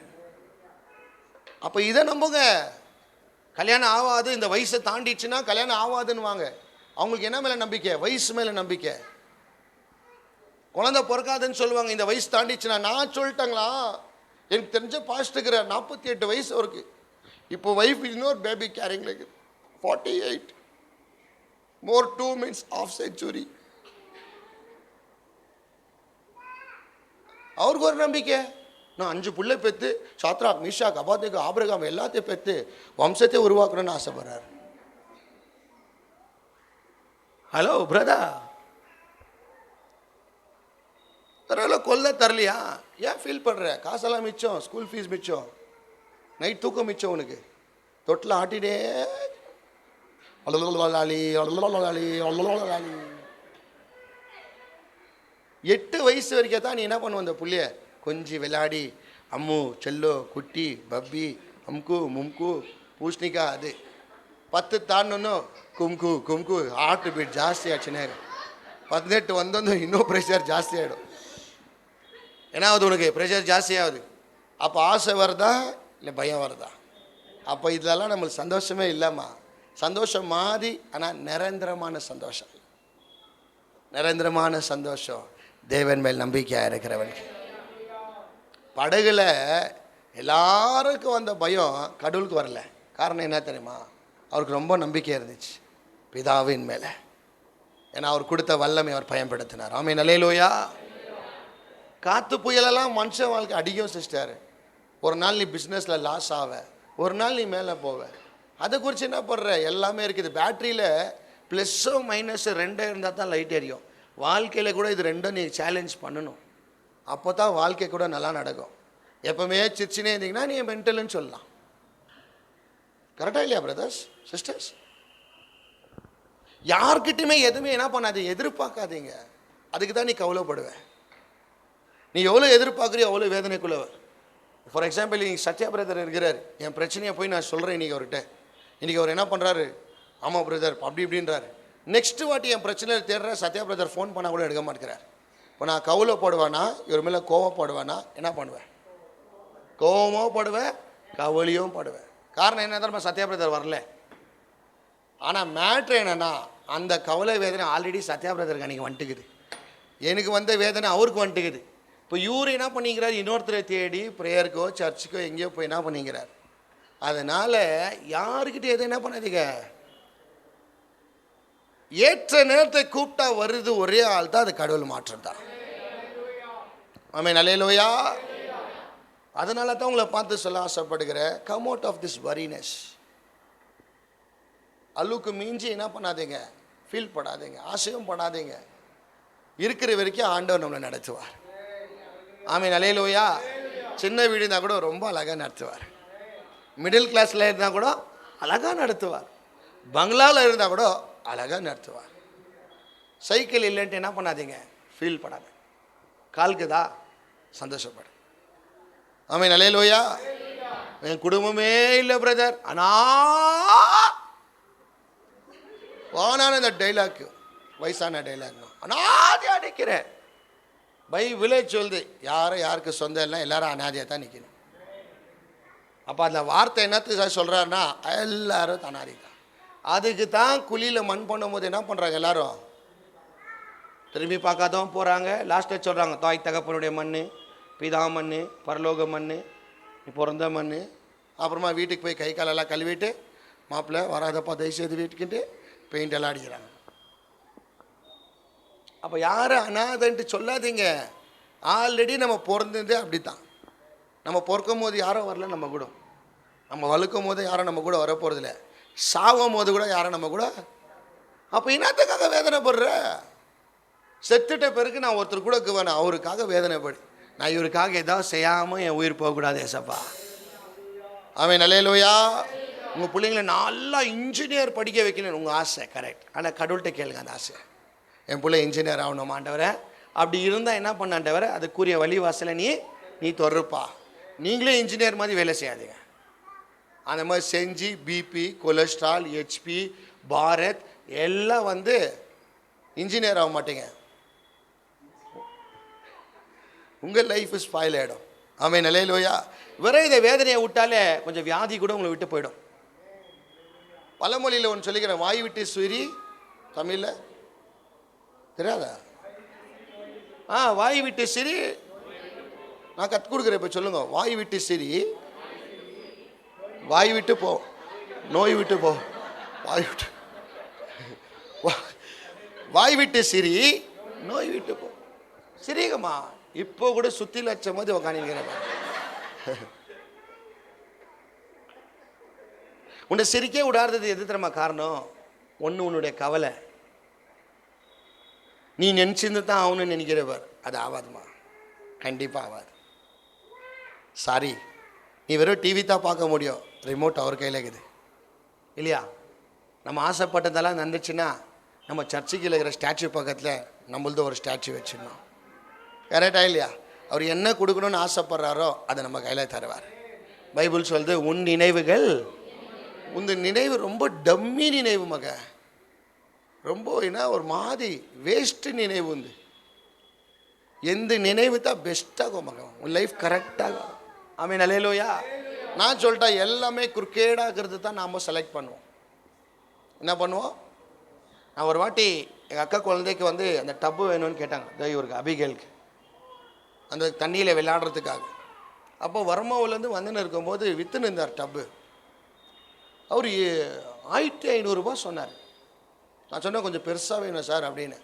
அப்போ இதை நம்புங்க. கல்யாணம் ஆகாது, இந்த வயசை தாண்டிச்சுன்னா கல்யாணம் ஆகாதுன்னு வாங்க. அவங்களுக்கு என்ன மேலே நம்பிக்கை? வயசு மேலே நம்பிக்கை. குழந்தை பிறக்காதுன்னு சொல்லுவாங்க இந்த வயசு தாண்டிச்சுன்னா. நான் சொல்லிட்டேங்களா, எனக்கு தெரிஞ்ச பாஸ்ட்டுக்கிற 48 வயசு அவருக்கு. இப்போ ஒய்ஃப் இன்னொரு baby carrying like 48 more 2 means half century. அவருக்கு ஒரு நம்பிக்கை, நான் 5 பிள்ளை பெற்று சாத்ராக் மீஷாக் அபாதேகு ஆபிரகாம் எல்லாத்தையும் பெற்று வம்சத்தை உருவாக்கணும்னு ஆசைப்படுறார். ஹலோ பிரதர், தரல கொல்ல தரலையா? ஏன் ஃபீல் பண்ணுற? காசெல்லாம் மிச்சம், ஸ்கூல் ஃபீஸ் மிச்சம், நைட் தூக்கம் மிச்சம், உனக்கு தொட்டில் ஆட்டினே 8 வயசு வரைக்கும் தான் நீ என்ன பண்ணுவ? அந்த புள்ளைய கொஞ்சி விளையாடி அம்மு செல்லோ குட்டி பப்பி அம்கு மும்கு பூஷ்ணிக்கா. அது 10 தாண்டணும் கும்கு கும்கு ஹார்ட் பீட் ಜಾಸ್ತಿ ஆச்சுனே. 18 வந்தோன்னு இன்னும் ப்ரெஷர் ஜாஸ்தி ஆகிடும். என்ன ஆகுது உனக்கு? ப்ரெஷர் ஜாஸ்தி ஆகுது. அப்போ ஆசை வருதா இல்லை பயம் வருதா? அப்போ இதெல்லாம் நம்மளுக்கு சந்தோஷமே இல்லைம்மா. சந்தோஷம் மாறி, ஆனால் நிரந்தரமான சந்தோஷம், நிரந்தரமான சந்தோஷம் தேவன் மேல் நம்பிக்கையாக இருக்கிறவனுக்கு. படகுல எல்லாருக்கும் வந்த பயம் கடவுளுக்கு வரல. காரணம் என்ன தெரியுமா? அவருக்கு ரொம்ப நம்பிக்கை இருந்துச்சு பிதாவின் மேலே. ஏன்னா அவர் கொடுத்த வல்லமை அவர் பயன்படுத்தினார். ஆமென் அல்லேலூயா. காற்று புயலெல்லாம் மனுஷன் வாழ்க்கை அடிக்கும் சிஸ்டர். ஒரு நாள் நீ பிஸ்னஸில் லாஸ் ஆவ, ஒரு நாள் நீ மேலே போவ. அதை குறித்து என்ன பண்ணுற? எல்லாமே இருக்குது. பேட்டரியில் ப்ளஸ்ஸும் மைனஸ் 2 இருந்தால் தான் லைட் எரியும். வாழ்க்கையில் கூட இது 2 நீ சேலஞ்ச் பண்ணணும். அப்போ தான் வாழ்க்கை கூட நல்லா நடக்கும். எப்போவுமே சிரிச்சினே இருந்தீங்கன்னா நீ மென்டல்னு சொல்லலாம். கரெக்டாக இல்லையா பிரதர்ஸ் சிஸ்டர்ஸ்? யார்கிட்டையுமே எதுவுமே என்ன பண்ணாதீங்க, எதிர்பார்க்காதீங்க. அதுக்கு தான் நீ கவலைப்படுவேன். நீ எவ்வளோ எதிர்பார்க்குறியோ அவ்வளோ வேதனைக்குள்ளவர். ஃபார் எக்ஸாம்பிள் இன்றைக்கி சத்யா பிரதர் இருக்கிறார். என் பிரச்சனையை போய் நான் சொல்கிறேன் இன்றைக்கி அவர்கிட்ட. இன்றைக்கி அவர் என்ன பண்ணுறாரு, ஆமாம் பிரதர் அப்படி இப்படின்றாரு. நெக்ஸ்ட்டு வாட்டி என் பிரச்சனையை தேடுற சத்யா பிரதர் ஃபோன் பண்ணால் கூட எடுக்க மாட்டேங்கிறார். இப்போ நான் கவலைப்படுவேனா, இவர் மேலே கோவப்படுவேனா, என்ன பண்ணுவேன்? கோவமும் படுவேன், கவலையும் படுவேன். காரணம் என்ன தெரியுமா? சத்யா பிரதர் வரல. ஆனால் மேட்ரு என்னென்னா, அந்த கவலை வேதனை ஆல்ரெடி சத்யா பிரதருக்கு அன்றைக்கி வந்துட்டுக்குது. எனக்கு வந்த வேதனை அவருக்கு வந்துட்டுக்குது. இப்போ இவர் என்ன பண்ணிக்கிறார், இன்னொருத்தரை தேடி ப்ரேயருக்கோ சர்ச்சுக்கோ எங்கேயோ போய் என்ன பண்ணிக்கிறார். அதனால் யாருக்கிட்ட எதுவும் என்ன பண்ணாதீங்க. ஏற்ற நேரத்தை கூப்பிட்டா வருது ஒரே ஆள் தான், அது கடவுள் மாற்றம் தான். ஆமென், அல்லேலூயா. அதனால தான் உங்களை பார்த்து சொல்ல ஆசைப்படுகிறேன், கம் அவுட் ஆஃப் திஸ் வரினஸ். அளவுக்கு மீஞ்சி என்ன பண்ணாதீங்க, ஃபீல் படாதீங்க, ஆசையும் படாதீங்க. இருக்கிற வரைக்கும் ஆண்டவர் நம்மளை நடத்துவார். ஆமென், அல்லேலூயா. சின்ன வீடு இருந்தால் கூட ரொம்ப அழகாக நடத்துவார். மிடில் கிளாஸில் இருந்தால் கூட அழகாக நடத்துவார். பங்களாவில் இருந்தால் கூட அழகாக நடத்துவார். சைக்கிள் இல்லைன்ட்டு என்ன பண்ணாதீங்க, ஃபீல் படாத. கால்க்குதா, சந்தோஷப்படு. ஆமென், அல்லேலூயா. என் குடும்பமே இல்லை பிரதர், ஆனால் வானான இந்த டைலாக், வயசான டைலாக், அனாதையாக நிற்கிறேன். வில்லேஜ் சொல்லுது, யாரும் யாருக்கு சொந்தம் இல்லை, எல்லாரும் அனாதையாக தான் நிற்கணும். அப்போ அந்த வார்த்தை என்னத்துக்கு சொல்கிறாருன்னா, எல்லாரும் அனாதை தான். அதுக்கு தான் குழியில் மண் பண்ணும்போது என்ன பண்ணுறாங்க, எல்லாரும் திரும்பி பார்க்காதவன் போகிறாங்க. லாஸ்ட்டில் சொல்கிறாங்க, தாய் தகப்பனுடைய மண், பிதா மண், பரலோக மண், பிறந்த மண். அப்புறமா வீட்டுக்கு போய் கை காலெல்லாம் கழுவிட்டு, மாப்பிள்ளை வராதப்பா தயவுசெய்து வீட்டுக்கிட்டு பெயிண்ட் எல்லாம் அடிக்கிறாங்க. அப்போ யாரும் அனாதைன்ட்டு சொல்லாதீங்க. ஆல்ரெடி நம்ம பிறந்தது அப்படி தான். நம்ம பிறக்கும் போது யாரும் வரல நம்ம கூட, நம்ம வளர்க்கும் போது யாரும் நம்ம கூட வர போகிறதில்ல, சாகும் போது கூட யாரும் நம்ம கூட. அப்போ என்னத்துக்காக வேதனைப்படுற? செத்துட்ட பிறகு நான் ஒருத்தர் கூட வேணாம், அவருக்காக வேதனைப்படு. நான் இவருக்காக ஏதாவது செய்யாமல் என் உயிர் போகக்கூடாது ஏசப்பா. ஆமென், அல்லேலூயா. உங்கள் பிள்ளைங்களை நல்லா இன்ஜினியர் படிக்க வைக்கணும்னு உங்கள் ஆசை, கரெக்ட். ஆனால் கடவுள்கிட்ட கேளுங்க அந்த ஆசை. என் பிள்ளை இன்ஜினியர் ஆகணும் ஆண்டவரை. அப்படி இருந்தால் என்ன பண்ணாண்டவரை, அதுக்குரிய வழிவாசலை நீ தொடருப்பா. நீங்களே இன்ஜினியர் மாதிரி வேலை செய்யாதீங்க. அந்த மாதிரி செஞ்சு பிபி, கொலஸ்ட்ரால், ஹெச்பி, பாரத் எல்லாம் இன்ஜினியர் ஆக மாட்டீங்க. உங்கள் லைஃப் ஸ்பாயில் ஆகிடும். ஆமென், அல்லேலூயா. வெறும் இதை வேதனையை விட்டாலே கொஞ்சம் வியாதி கூட உங்களை விட்டு போயிடும். பழமொழியில் ஒன்று சொல்லிக்கிறேன், வாய் விட்டு சிரி. தமிழில் தெரியாதா? வாய் விட்டு சிரி. நான் கற்றுக் கொடுக்குறேன், இப்போ சொல்லுங்க. வாய் விட்டு சிரி, வாய் விட்டு போ, நோய் விட்டு போ. வாய் விட்டு சிரி, நோய் விட்டு போ. சிரிகம்மா. இப்போ கூட சுற்றி லட்சம் போது உக்காந்துக்கிறேன். உன்னை சிரிக்கே விடாதது எது தெரியுமா காரணம்? ஒன்று, உன்னுடைய கவலை. நீ நினச்சிருந்து தான் ஆகணும்னு நினைக்கிறவர், அது ஆகாதுமா, கண்டிப்பாக ஆகாது. சாரி, நீ வெறும் டிவி தான் பார்க்க முடியும், ரிமோட் அவர் கையில் இருக்குது இல்லையா? நம்ம ஆசைப்பட்டதெல்லாம் நடந்துச்சுன்னா நம்ம சர்ச்சுக்கு இருக்கிற ஸ்டாச்சு பக்கத்தில் நம்மளது ஒரு ஸ்டாச்சு வச்சிடணும். கரெக்டாக இல்லையா? அவர் என்ன கொடுக்கணும்னு ஆசைப்படுறாரோ அதை நம்ம கையில் தருவார். பைபிள் சொல்லுது, உன் நினைவுகள், உன் நினைவு ரொம்ப டம்மி நினைவு மக, ரொம்ப என்ன ஒரு மாதிரி வேஸ்ட்டு நினைவு உண்டு. எந்த நினைவு தான் பெஸ்ட்டாகும் மக, உன் லைஃப் கரெக்டாக. ஆமென், அல்லேலூயா. நான் சொல்லிட்டா எல்லாமே குறுக்கேடாகிறது தான் நாம் செலக்ட் பண்ணுவோம். என்ன பண்ணுவோம்? நான் ஒரு வாட்டி எங்கள் அக்கா குழந்தைக்கு அந்த டப்பு வேணும்னு கேட்டாங்க, இவருக்கு அபிகேலுக்கு, அந்த தண்ணியில் விளையாடுறதுக்காக. அப்போ வர்மாவிலேருந்து வந்துன்னு இருக்கும்போது விற்றுன்னு இருந்தார் டப்பு. அவர் 1500 ரூபாய் சொன்னார். நான் சொன்னேன், கொஞ்சம் பெருசாக வேணும் சார் அப்படின்னு.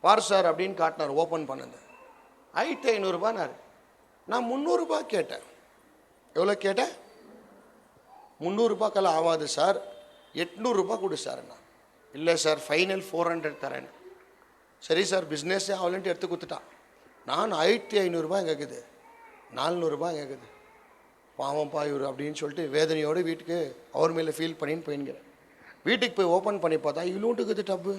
பார் சார் அப்படின்னு காட்டினார், ஓப்பன் பண்ணுங்க. 1500 ரூபாய்னார். நான் 300 ரூபாய் கேட்டேன். எவ்வளோ கேட்டேன்? 300 ரூபாய்க்கெல்லாம் ஆகாது சார், 800 ரூபாய் கொடு சார். நான் இல்லை சார், ஃபைனல் 400 தரேன்னு. சரி சார், பிஸ்னஸே ஆகலன்ட்டு எடுத்து கொடுத்துட்டான். நான் 1500 ரூபாய் கேட்குது, 400 ரூபாய் கேட்குது. பாவம்ப்பா இவர் அப்படின்னு சொல்லிட்டு வேதனையோடு வீட்டுக்கு அவர் மேலே ஃபீல் பண்ணின்னு போயின்கிறேன். வீட்டுக்கு போய் ஓப்பன் பண்ணி பார்த்தா இவ்வளோட்டுக்குது டப்பு.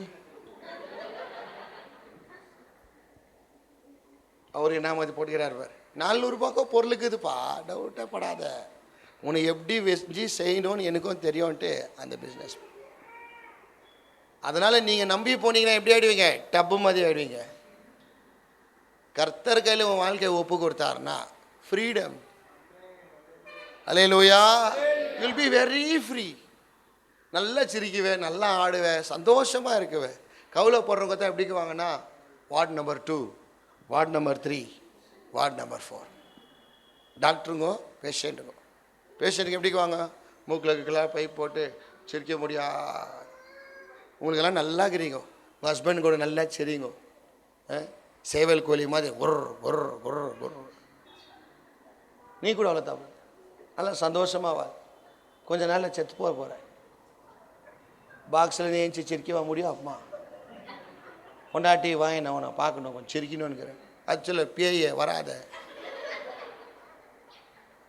அவர் என்ன மாதிரி போட்டுக்கிறார் பார், 400 ரூபாய்க்கோ பொருளுக்கு இதுப்பா, டவுட்டே படாத, உன்னை எப்படி வெஞ்சி செய்யணும்னு எனக்கும் தெரியும்ன்ட்டு அந்த பிஸ்னஸ். அதனால் நீங்கள் நம்பி போனீங்கன்னா எப்படி ஆகிடுவீங்க? டப்பு மாதிரி ஆகிடுவீங்க. கர்த்தர் கையில் உன் வாழ்க்கையை ஒப்பு கொடுத்தாருன்னா freedom. Hallelujah. Will be very free. நல்லா சிரிக்குவேன், நல்லா ஆடுவேன், சந்தோஷமாக இருக்குவேன். கவலைப்படுறவங்க தான் எப்படிக்கு வாங்கன்னா ward number 2, ward number 3, ward number 4. டாக்டருங்கோ பேஷண்ட்டுங்கோ. பேஷண்ட்டுக்கு எப்படிக்கு வாங்க? மூக்கில் பைப் போட்டு சிரிக்க முடியா. உங்களுக்கெல்லாம் நல்லா இருக்கிறீங்க, உங்கள் ஹஸ்பண்ட் கூட நல்லா சரிங்கோ. சேவல் கோழி மாதிரி ஒரு ஒரு ஒரு ஒரு. நீ கூட அவ்வளோ தான் நல்லா சந்தோஷமாக வா. கொஞ்ச நாளில் செத்து போகிறேன். பாக்ஸில் ஏஞ்சி சிரிக்கவா முடியும்? அம்மா கொண்டாட்டி வாங்கி நான் பார்க்கணும், கொஞ்சம் சிரிக்கணும்னுக்கிறேன். ஆக்சுவலாக பேய வராத.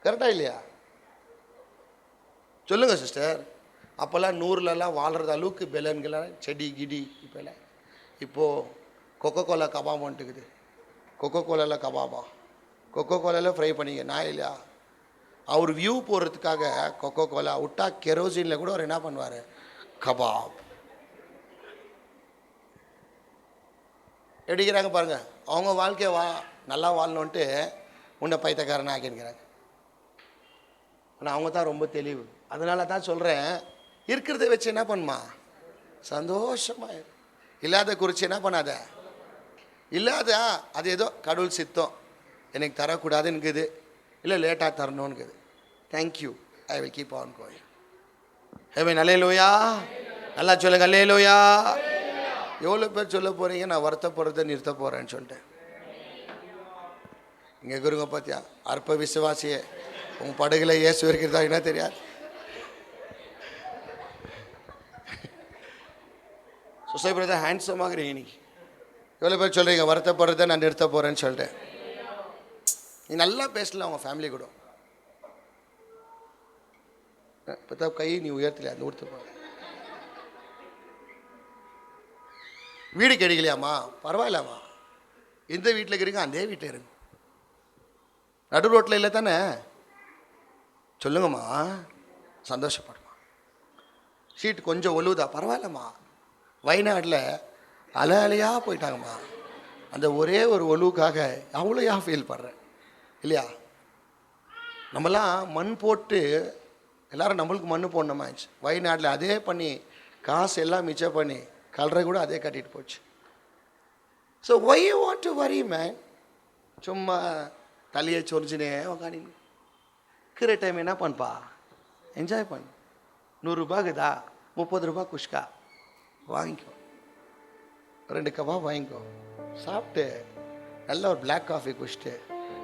கரெக்டாக இல்லையா? சொல்லுங்கள் சிஸ்டர். அப்போல்லாம் 100லலாம் வாழ்கிறது அளவுக்கு பெலன்களாம் செடி கிடி. இப்போது கொக்கோ கோலா கபாப் வந்துட்டுக்குது. கொக்கோ கோலாவில் கபாபா, கொக்கோ கோலாவில் ஃப்ரை பண்ணிங்க. நான் இல்லையா, அவர் வியூ போடுறதுக்காக கொக்கோ கோலா விட்டா கெரோசினில் கூட அவர் என்ன பண்ணுவார்? கபாப். எப்படிக்கிறாங்க பாருங்கள். அவங்க வாழ்க்கையை நல்லா வாழணுன்ட்டு உன்னை பைத்தக்காரனை ஆக்கின்னுக்கிறாங்க. ஆனால் அவங்க தான் ரொம்ப தெளிவு. அதனால தான் சொல்கிறேன், இருக்கிறத வச்சு என்ன பண்ணுமா? சந்தோஷமாக. இல்லாத குறித்து என்ன பண்ணாத. இல்லாத அது ஏதோ கடவுள் சித்தம், எனக்கு தரக்கூடாதுன்னுக்குது, இல்லை லேட்டாக தரணுன்னுக்குது. Thank you, I will keep on going. Heaven. Hallelujah. நல்லா சொல்லுங்க, அல்லேலூயா. எவ்வளோ பேர் சொல்ல போகிறீங்க நான் வருத்தப்படுறதை நிறுத்த போகிறேன்னு சொல்லிட்டேன். இங்கே இருக்கிறவங்க பார்த்தியா, அற்ப விசுவாசியே, உங்கள் படகுல இயேசு இருக்கிறதா என்ன தெரியாது. சுசை பிரதர் ஹேண்ட்ஸமாக இருக்கிறீங்க. இன்னைக்கு எவ்வளோ பேர் சொல்கிறீங்க வருத்தப்படுறதை நான் நிறுத்த போகிறேன்னு சொல்லிட்டேன். நீ நல்லா பேசலாம் உங்கள் ஃபேமிலி கூட. பார்த்தா கை நீ உயர்த்தலையா? அந்த ஊர்த்து போ. வீடு கிடைக்கலையாம்மா? பரவாயில்லாம்மா, எந்த வீட்டில் இருக்கிறீங்க அதே வீட்டில் இருங்க. நடு ரோட்டில் இல்லை தானே? சொல்லுங்கம்மா, சந்தோஷப்படுமா. சீட் கொஞ்சம் ஒழுவுதா? பரவாயில்லம்மா. வயநாட்டில் அலையாக போயிட்டாங்கம்மா. அந்த ஒரே ஒரு ஒழுவுக்காக அவ்வளோயா ஃபீல் பண்ணுறேன் இல்லையா? நம்மலாம் மண் போட்டு எல்லோரும் நம்மளுக்கு மண் போடணுமாச்சு. வயநாட்டில் அதே பண்ணி காசு எல்லாம் மிச்சம் பண்ணி கலரை கூட அதே கட்டிட்டு போச்சு. So why you want to worry man? சும்மா தலையை சொரிஞ்சுனே உக்காணி இருக்கிற டைம் என்ன பண்ணுப்பா, என்ஜாய் பண்ணு. 100 ரூபாய்க்குதா, 30 ரூபா குஷ்கா வாங்கிக்கோ, 2 கபாப் வாங்கிக்கோ, சாப்பிட்டு நல்ல ஒரு பிளாக் காஃபி குடிச்சிட்டு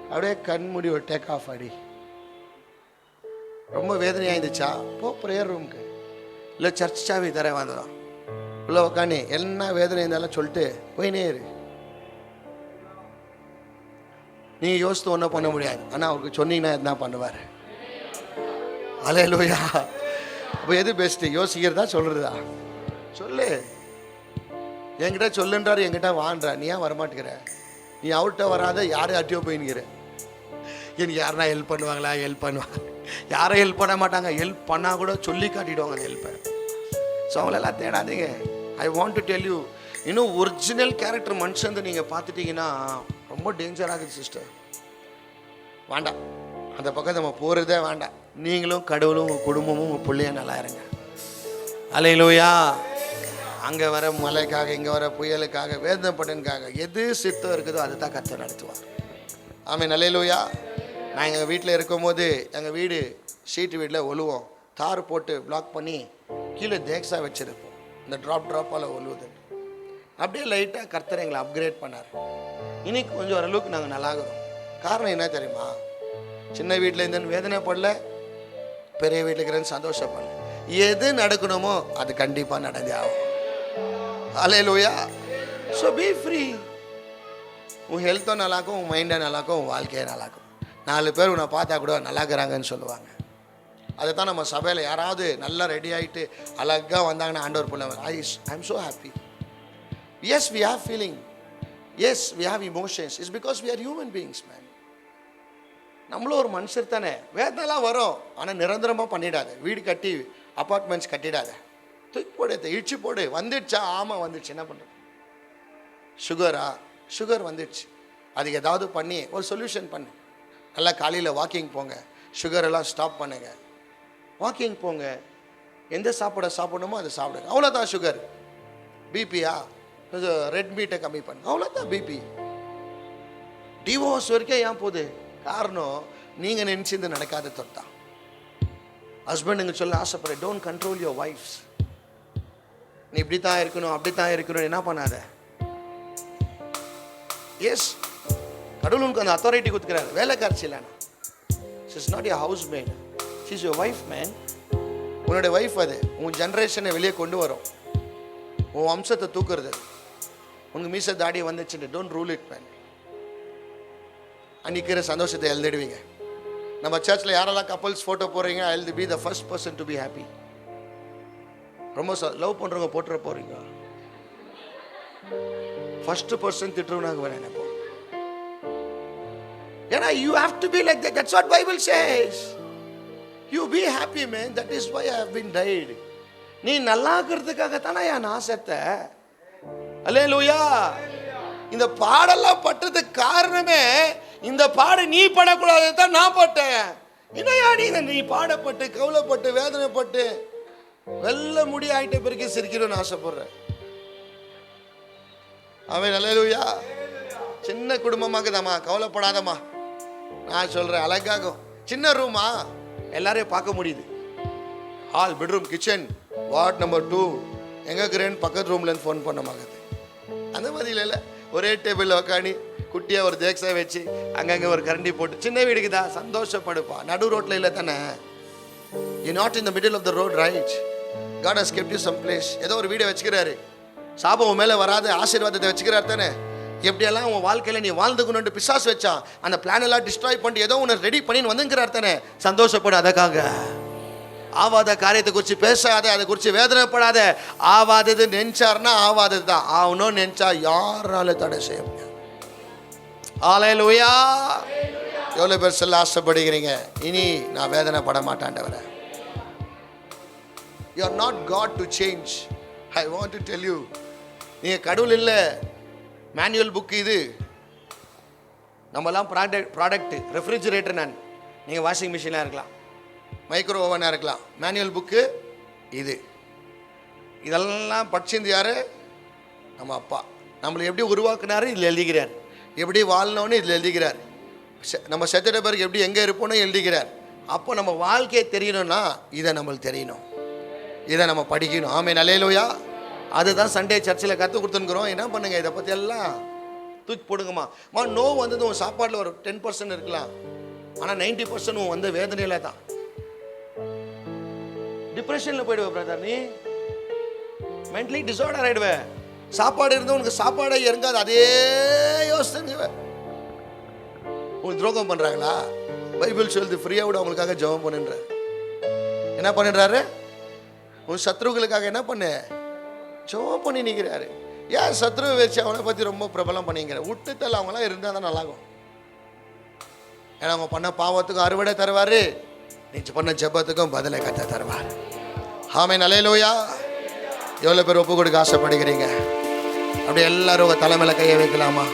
அப்படியே கண்மூடி ஒரு டேக் ஆஃப் அடி. ரொம்ப வேதனையாக இருந்துச்சா போ ப்ரேயர் ரூமுக்கு, இல்லை சர்ச் சாவி தரேன் வந்துடும். உள்ள உக்காணி என்ன வேதனை இருந்தாலும் சொல்லிட்டு போயினே இரு. நீங்கள் யோசித்து ஒன்றும் பண்ண முடியாது, ஆனால் அவருக்கு சொன்னீங்கன்னா என்ன பண்ணுவார்? அல்லேலூயா. அப்போ எது பெஸ்ட்டு, யோசிக்கிறதா சொல்கிறதா? சொல்லு. என்கிட்ட சொல்லுன்றாரு, என்கிட்ட வான்றார். நீ ஏன் வரமாட்டேங்கிற? நீ அவர்கிட்ட வராத, யாரும் அட்டியோ போயின்னுக்கிற. எனக்கு யாருனா ஹெல்ப் பண்ணுவாங்களா? ஹெல்ப் பண்ணுவாங்க. யாரும் ஹெல்ப் பண்ண மாட்டாங்க. ஹெல்ப் பண்ணால் கூட சொல்லி காட்டிடுவாங்க அந்த ஹெல்ப்பை. ஸோ அவங்களெல்லாம் தேடாதீங்க. I want to tell you, இன்னும் ஒரிஜினல் கேரக்டர் மனுஷன் நீங்கள் பார்த்துட்டிங்கன்னா ரொம்ப டேஞ்சராகுது சிஸ்டர். வேண்டாம், அந்த பக்கம் நம்ம போகிறதே வேண்டாம். நீங்களும் கடவுளும் உங்கள் குடும்பமும் உங்கள் பிள்ளையும் நல்லா இருங்க. அல்லேலூயா. அங்கே வர மழைக்காக, இங்கே வர புயலுக்காக, வேதனைப்பட்டனுக்காக எது சித்தம் இருக்குதோ அதை தான் கர்த்தர் நடத்துவார். ஆமென். அல்லேலூயா. நான் எங்கள் வீட்டில் இருக்கும்போது, எங்கள் வீடு ஷீட்டு வீட்டில் ஒழுவோம், தார் போட்டு பிளாக் பண்ணி கீழே தேக்ஸா வச்சுருப்போம். இந்த ட்ராப்பால் ஒழுவுது. அப்படியே லைட்டாக கர்த்தர் எங்களை அப்கிரேட் பண்ணார். இன்னைக்கு கொஞ்சம் ஓரளவுக்கு நாங்கள் நல்லாகிறோம். காரணம் என்ன தெரியுமா? சின்ன வீட்டில் இருந்தேன்னு வேதனைப்படல, பெரிய வீட்டில் இருக்கிறேன்னு சந்தோஷப்படல. எது நடக்கணுமோ அது கண்டிப்பாக நடந்தே ஆகும். அல்லேலூயா. So be free. உன் ஹெல்த்தும் நல்லாக்கும், உன் மைண்டை நல்லாக்கும், உன் வாழ்க்கையை நல்லாக்கும். 4 பேர் உன்னை பார்த்தா கூட நல்லாக்கிறாங்கன்னு சொல்லுவாங்க. அதை தான் நம்ம சபையில் யாராவது நல்லா ரெடி ஆகிட்டு அழகாக வந்தாங்கன்னா ஆண்டவர் பண்ணுவாங்க. I am so happy. Yes we have feeling. Yes we have emotions. It's because we are human beings, man. நம்மளும் ஒரு மனுஷர் தானே. வேதனைலாம் வரும், ஆனால் நிரந்தரமாக பண்ணிடாத. வீடு கட்டி அப்பார்ட்மெண்ட்ஸ் கட்டிடாத. தூக்கி போடு, இழிச்சு போடு. வந்துடுச்சா? ஆமாம் வந்துடுச்சு, என்ன பண்ணுறது? சுகர் வந்துடுச்சு, அதுக்கு ஏதாவது பண்ணி ஒரு சொல்யூஷன் பண்ணு. நல்லா காலையில் வாக்கிங் போங்க, சுகர் எல்லாம் ஸ்டாப் பண்ணுங்க. வாக்கிங் போங்க, எந்த சாப்பாடை சாப்பிடணுமோ அதை சாப்பிடுங்க, அவ்வளோதான். சுகர் பிபியா, ரெட் மீட்டை கம்மி பண்ணு, அவ்வளோதான் பிபி. டிவோர்ஸ் வரைக்கும் ஏன் போகுது? காரணம் நீங்கள் நினச்சிருந்து நடக்காத தொட்டான். ஹஸ்பண்டுங்க சொல்ல ஆசைப்படுற, டோன்ட் கண்ட்ரோல் யுவர் வைஃப்ஸ். நீ இப்படி தான் இருக்கணும், அப்படி தான் இருக்கணும், என்ன பண்ணாத. எஸ், கடவுள் உனக்கு அந்த அத்தாரிட்டி கொடுத்துக்கிறாரு. வேலைக்காரச்சி இல்லைண்ணா, she is not your house maid, she is your wife man. உன்னோட வைஃப் அது உன் ஜென்ரேஷனை வெளியே கொண்டு வரும், உன் வம்சத்தை தூக்குறது. உனக்கு மீச தாடி வந்துச்சுட்டு டோன்ட் ரூல் இட் மேன். அன்றைக்கிற சந்தோஷத்தை எழுதிடுவீங்க. நம்ம சர்ச்சில் யாரெல்லாம் கப்பல்ஸ் ஃபோட்டோ போடுறீங்க, I will be the first person to be happy. ரொம்ப லவ் பண்ணுறவங்க போட்டுற போகிறீங்க, ஃபர்ஸ்ட் பர்சன் திட்டுறவனாக வேணும் நினைப்போம். ஏன்னா you have to be like that. That's what Bible says. You be happy man, that is why I have been tight. நீ நல்லா இருக்கிறதுக்காக தானே என் ஆசத்தை. அல்லேலூயா. இந்த பாடெல்லாம் பட்டதுக்கு காரணமே, இந்த பாடு நீ படக்கூடாது தான் நான் பட்டேன். என்னையா நீ பாடப்பட்டு கவலைப்பட்டு வேதனைப்பட்டு வெள்ள முடி ஆயிட்ட பிறகு சிரிக்கணும்னு ஆசைப்படுறேன். அவன் அல்லேலூயா. சின்ன குடும்பமாக்குதாம்மா, கவலைப்படாதம்மா. நான் சொல்றேன், அழகாகும். சின்ன ரூமா, எல்லாரையும் பார்க்க முடியுது. Hall, bedroom, kitchen, ward number 2 எங்கே இருக்கிறேன்னு பக்கத்து ரூம்லேருந்து ஃபோன் பண்ண மாக்குது. அந்த மாதிரி இல்லை, ஒரே டேபிளில் உக்காணி குட்டியாக ஒரு தேக்ஸா வச்சு அங்கங்கே ஒரு கரண்டி போட்டு, சின்ன வீடுக்கு தான் சந்தோஷப்படுப்பா. நடு ரோட்டில் இல்லை தானே. You not in the middle of the road, right? God has kept you some place. ஏதோ ஒரு வீடை வச்சுக்கிறாரு, சாபம் உன் மேலே வராது, ஆசீர்வாதத்தை வச்சுக்கிறார் தானே. எப்படியெல்லாம் உன் வாழ்க்கையில் நீ வாழ்ந்துக்கணுன்ட்டு பிசாசு வச்சான், அந்த பிளான் எல்லாம் டிஸ்ட்ராய் பண்ணிட்டு ஏதோ ஒன்று ரெடி பண்ணி வந்துங்கிறார் தானே. சந்தோஷப்படு அதுக்காக. ஆவாத காரியத்தை குறித்து பேசாத, அதை குறித்து வேதனைப்படாத. ஆவாதது நினைச்சார்னா ஆவாதது தான், ஆகணும் நினைச்சா யாரால தடை செய்ய முடியாது. ஹல்லேலூயா. எவ்வளோ பேர் சொல்ல ஆசைப்படுகிறீங்க, இனி நான் வேதனைப்பட மாட்டாண்டவரை. You are not God to change. I want to tell you, நீங்கள் கடவுள் இல்லை. மேனுவல் புக்கு இது. நம்மலாம் ப்ராடக்ட் ரெஃப்ரிஜிரேட்டர். நான் நீங்கள் வாஷிங் மிஷினாக இருக்கலாம், மைக்ரோ ஓவனாக இருக்கலாம். மேனுவல் புக்கு இது. இதெல்லாம் படிச்சிருந்து யார்? நம்ம அப்பா. நம்மளை எப்படி உருவாக்குனாரு இதில் எழுதிக்கிறார், எப்படி வாழணும்னு இதில் எழுதிக்கிறார், நம்ம செத்துட்ட பிறகு எப்படி எங்கே இருப்போன்னு எழுதிக்கிறார். அப்போ நம்ம வாழ்க்கையை தெரியணும்னா இதை நம்மளுக்கு தெரியணும், இதை நம்ம படிக்கணும். ஆமென், அல்லேலூயா. அதுதான் சண்டே சர்ச்சில் கற்றுக் கொடுத்துருக்குறோம். என்ன பண்ணுங்க, இதை பற்றி எல்லாம் தூக்கி போடுங்கம்மா. நோவு வந்தது உன் சாப்பாட்டில் ஒரு 10% இருக்கலாம், ஆனால் 90% உன் வந்து வேதனையில தான். டிப்ரெஷனில் போயிடுவேன் பிரதர், நீ மென்டலி டிசார்டர் ஆகிடுவேன். சாப்பாடு இருந்தால் உனக்கு சாப்பாடே இறங்காது, அதே யோசிச்சுவேன். உங்களுக்கு துரோகம் பண்ணுறாங்களா? பைபிள் சொல்லுது, ஃப்ரீயாக விட அவங்களுக்காக ஜெபம் பண்ணுன்ற. என்ன பண்ணிடுறாரு? உன் சத்ருக்களுக்காக என்ன பண்ணு? ஜெபம் பண்ணி நிற்கிறாரு. ஏன் சத்ருவை வச்சு அவனை பற்றி ரொம்ப பிரபலம் பண்ணிக்கிற? விட்டுத்தல அவங்களாம் இருந்தால் தான் நல்லாகும். ஏன்னா அவங்க பண்ண பாவத்துக்கும் அறுவடை தருவார், நீ பண்ண ஜெபத்துக்கும் பதிலை கத்த தருவார். ஆமென், அல்லேலூயா. எவ்வளோ பேர் ஒப்பு கொடுக்க ஆசைப்படுகிறீங்க? அப்படியே எல்லாரும் உங்கள் தலைமையில கையை வைக்கலாமா?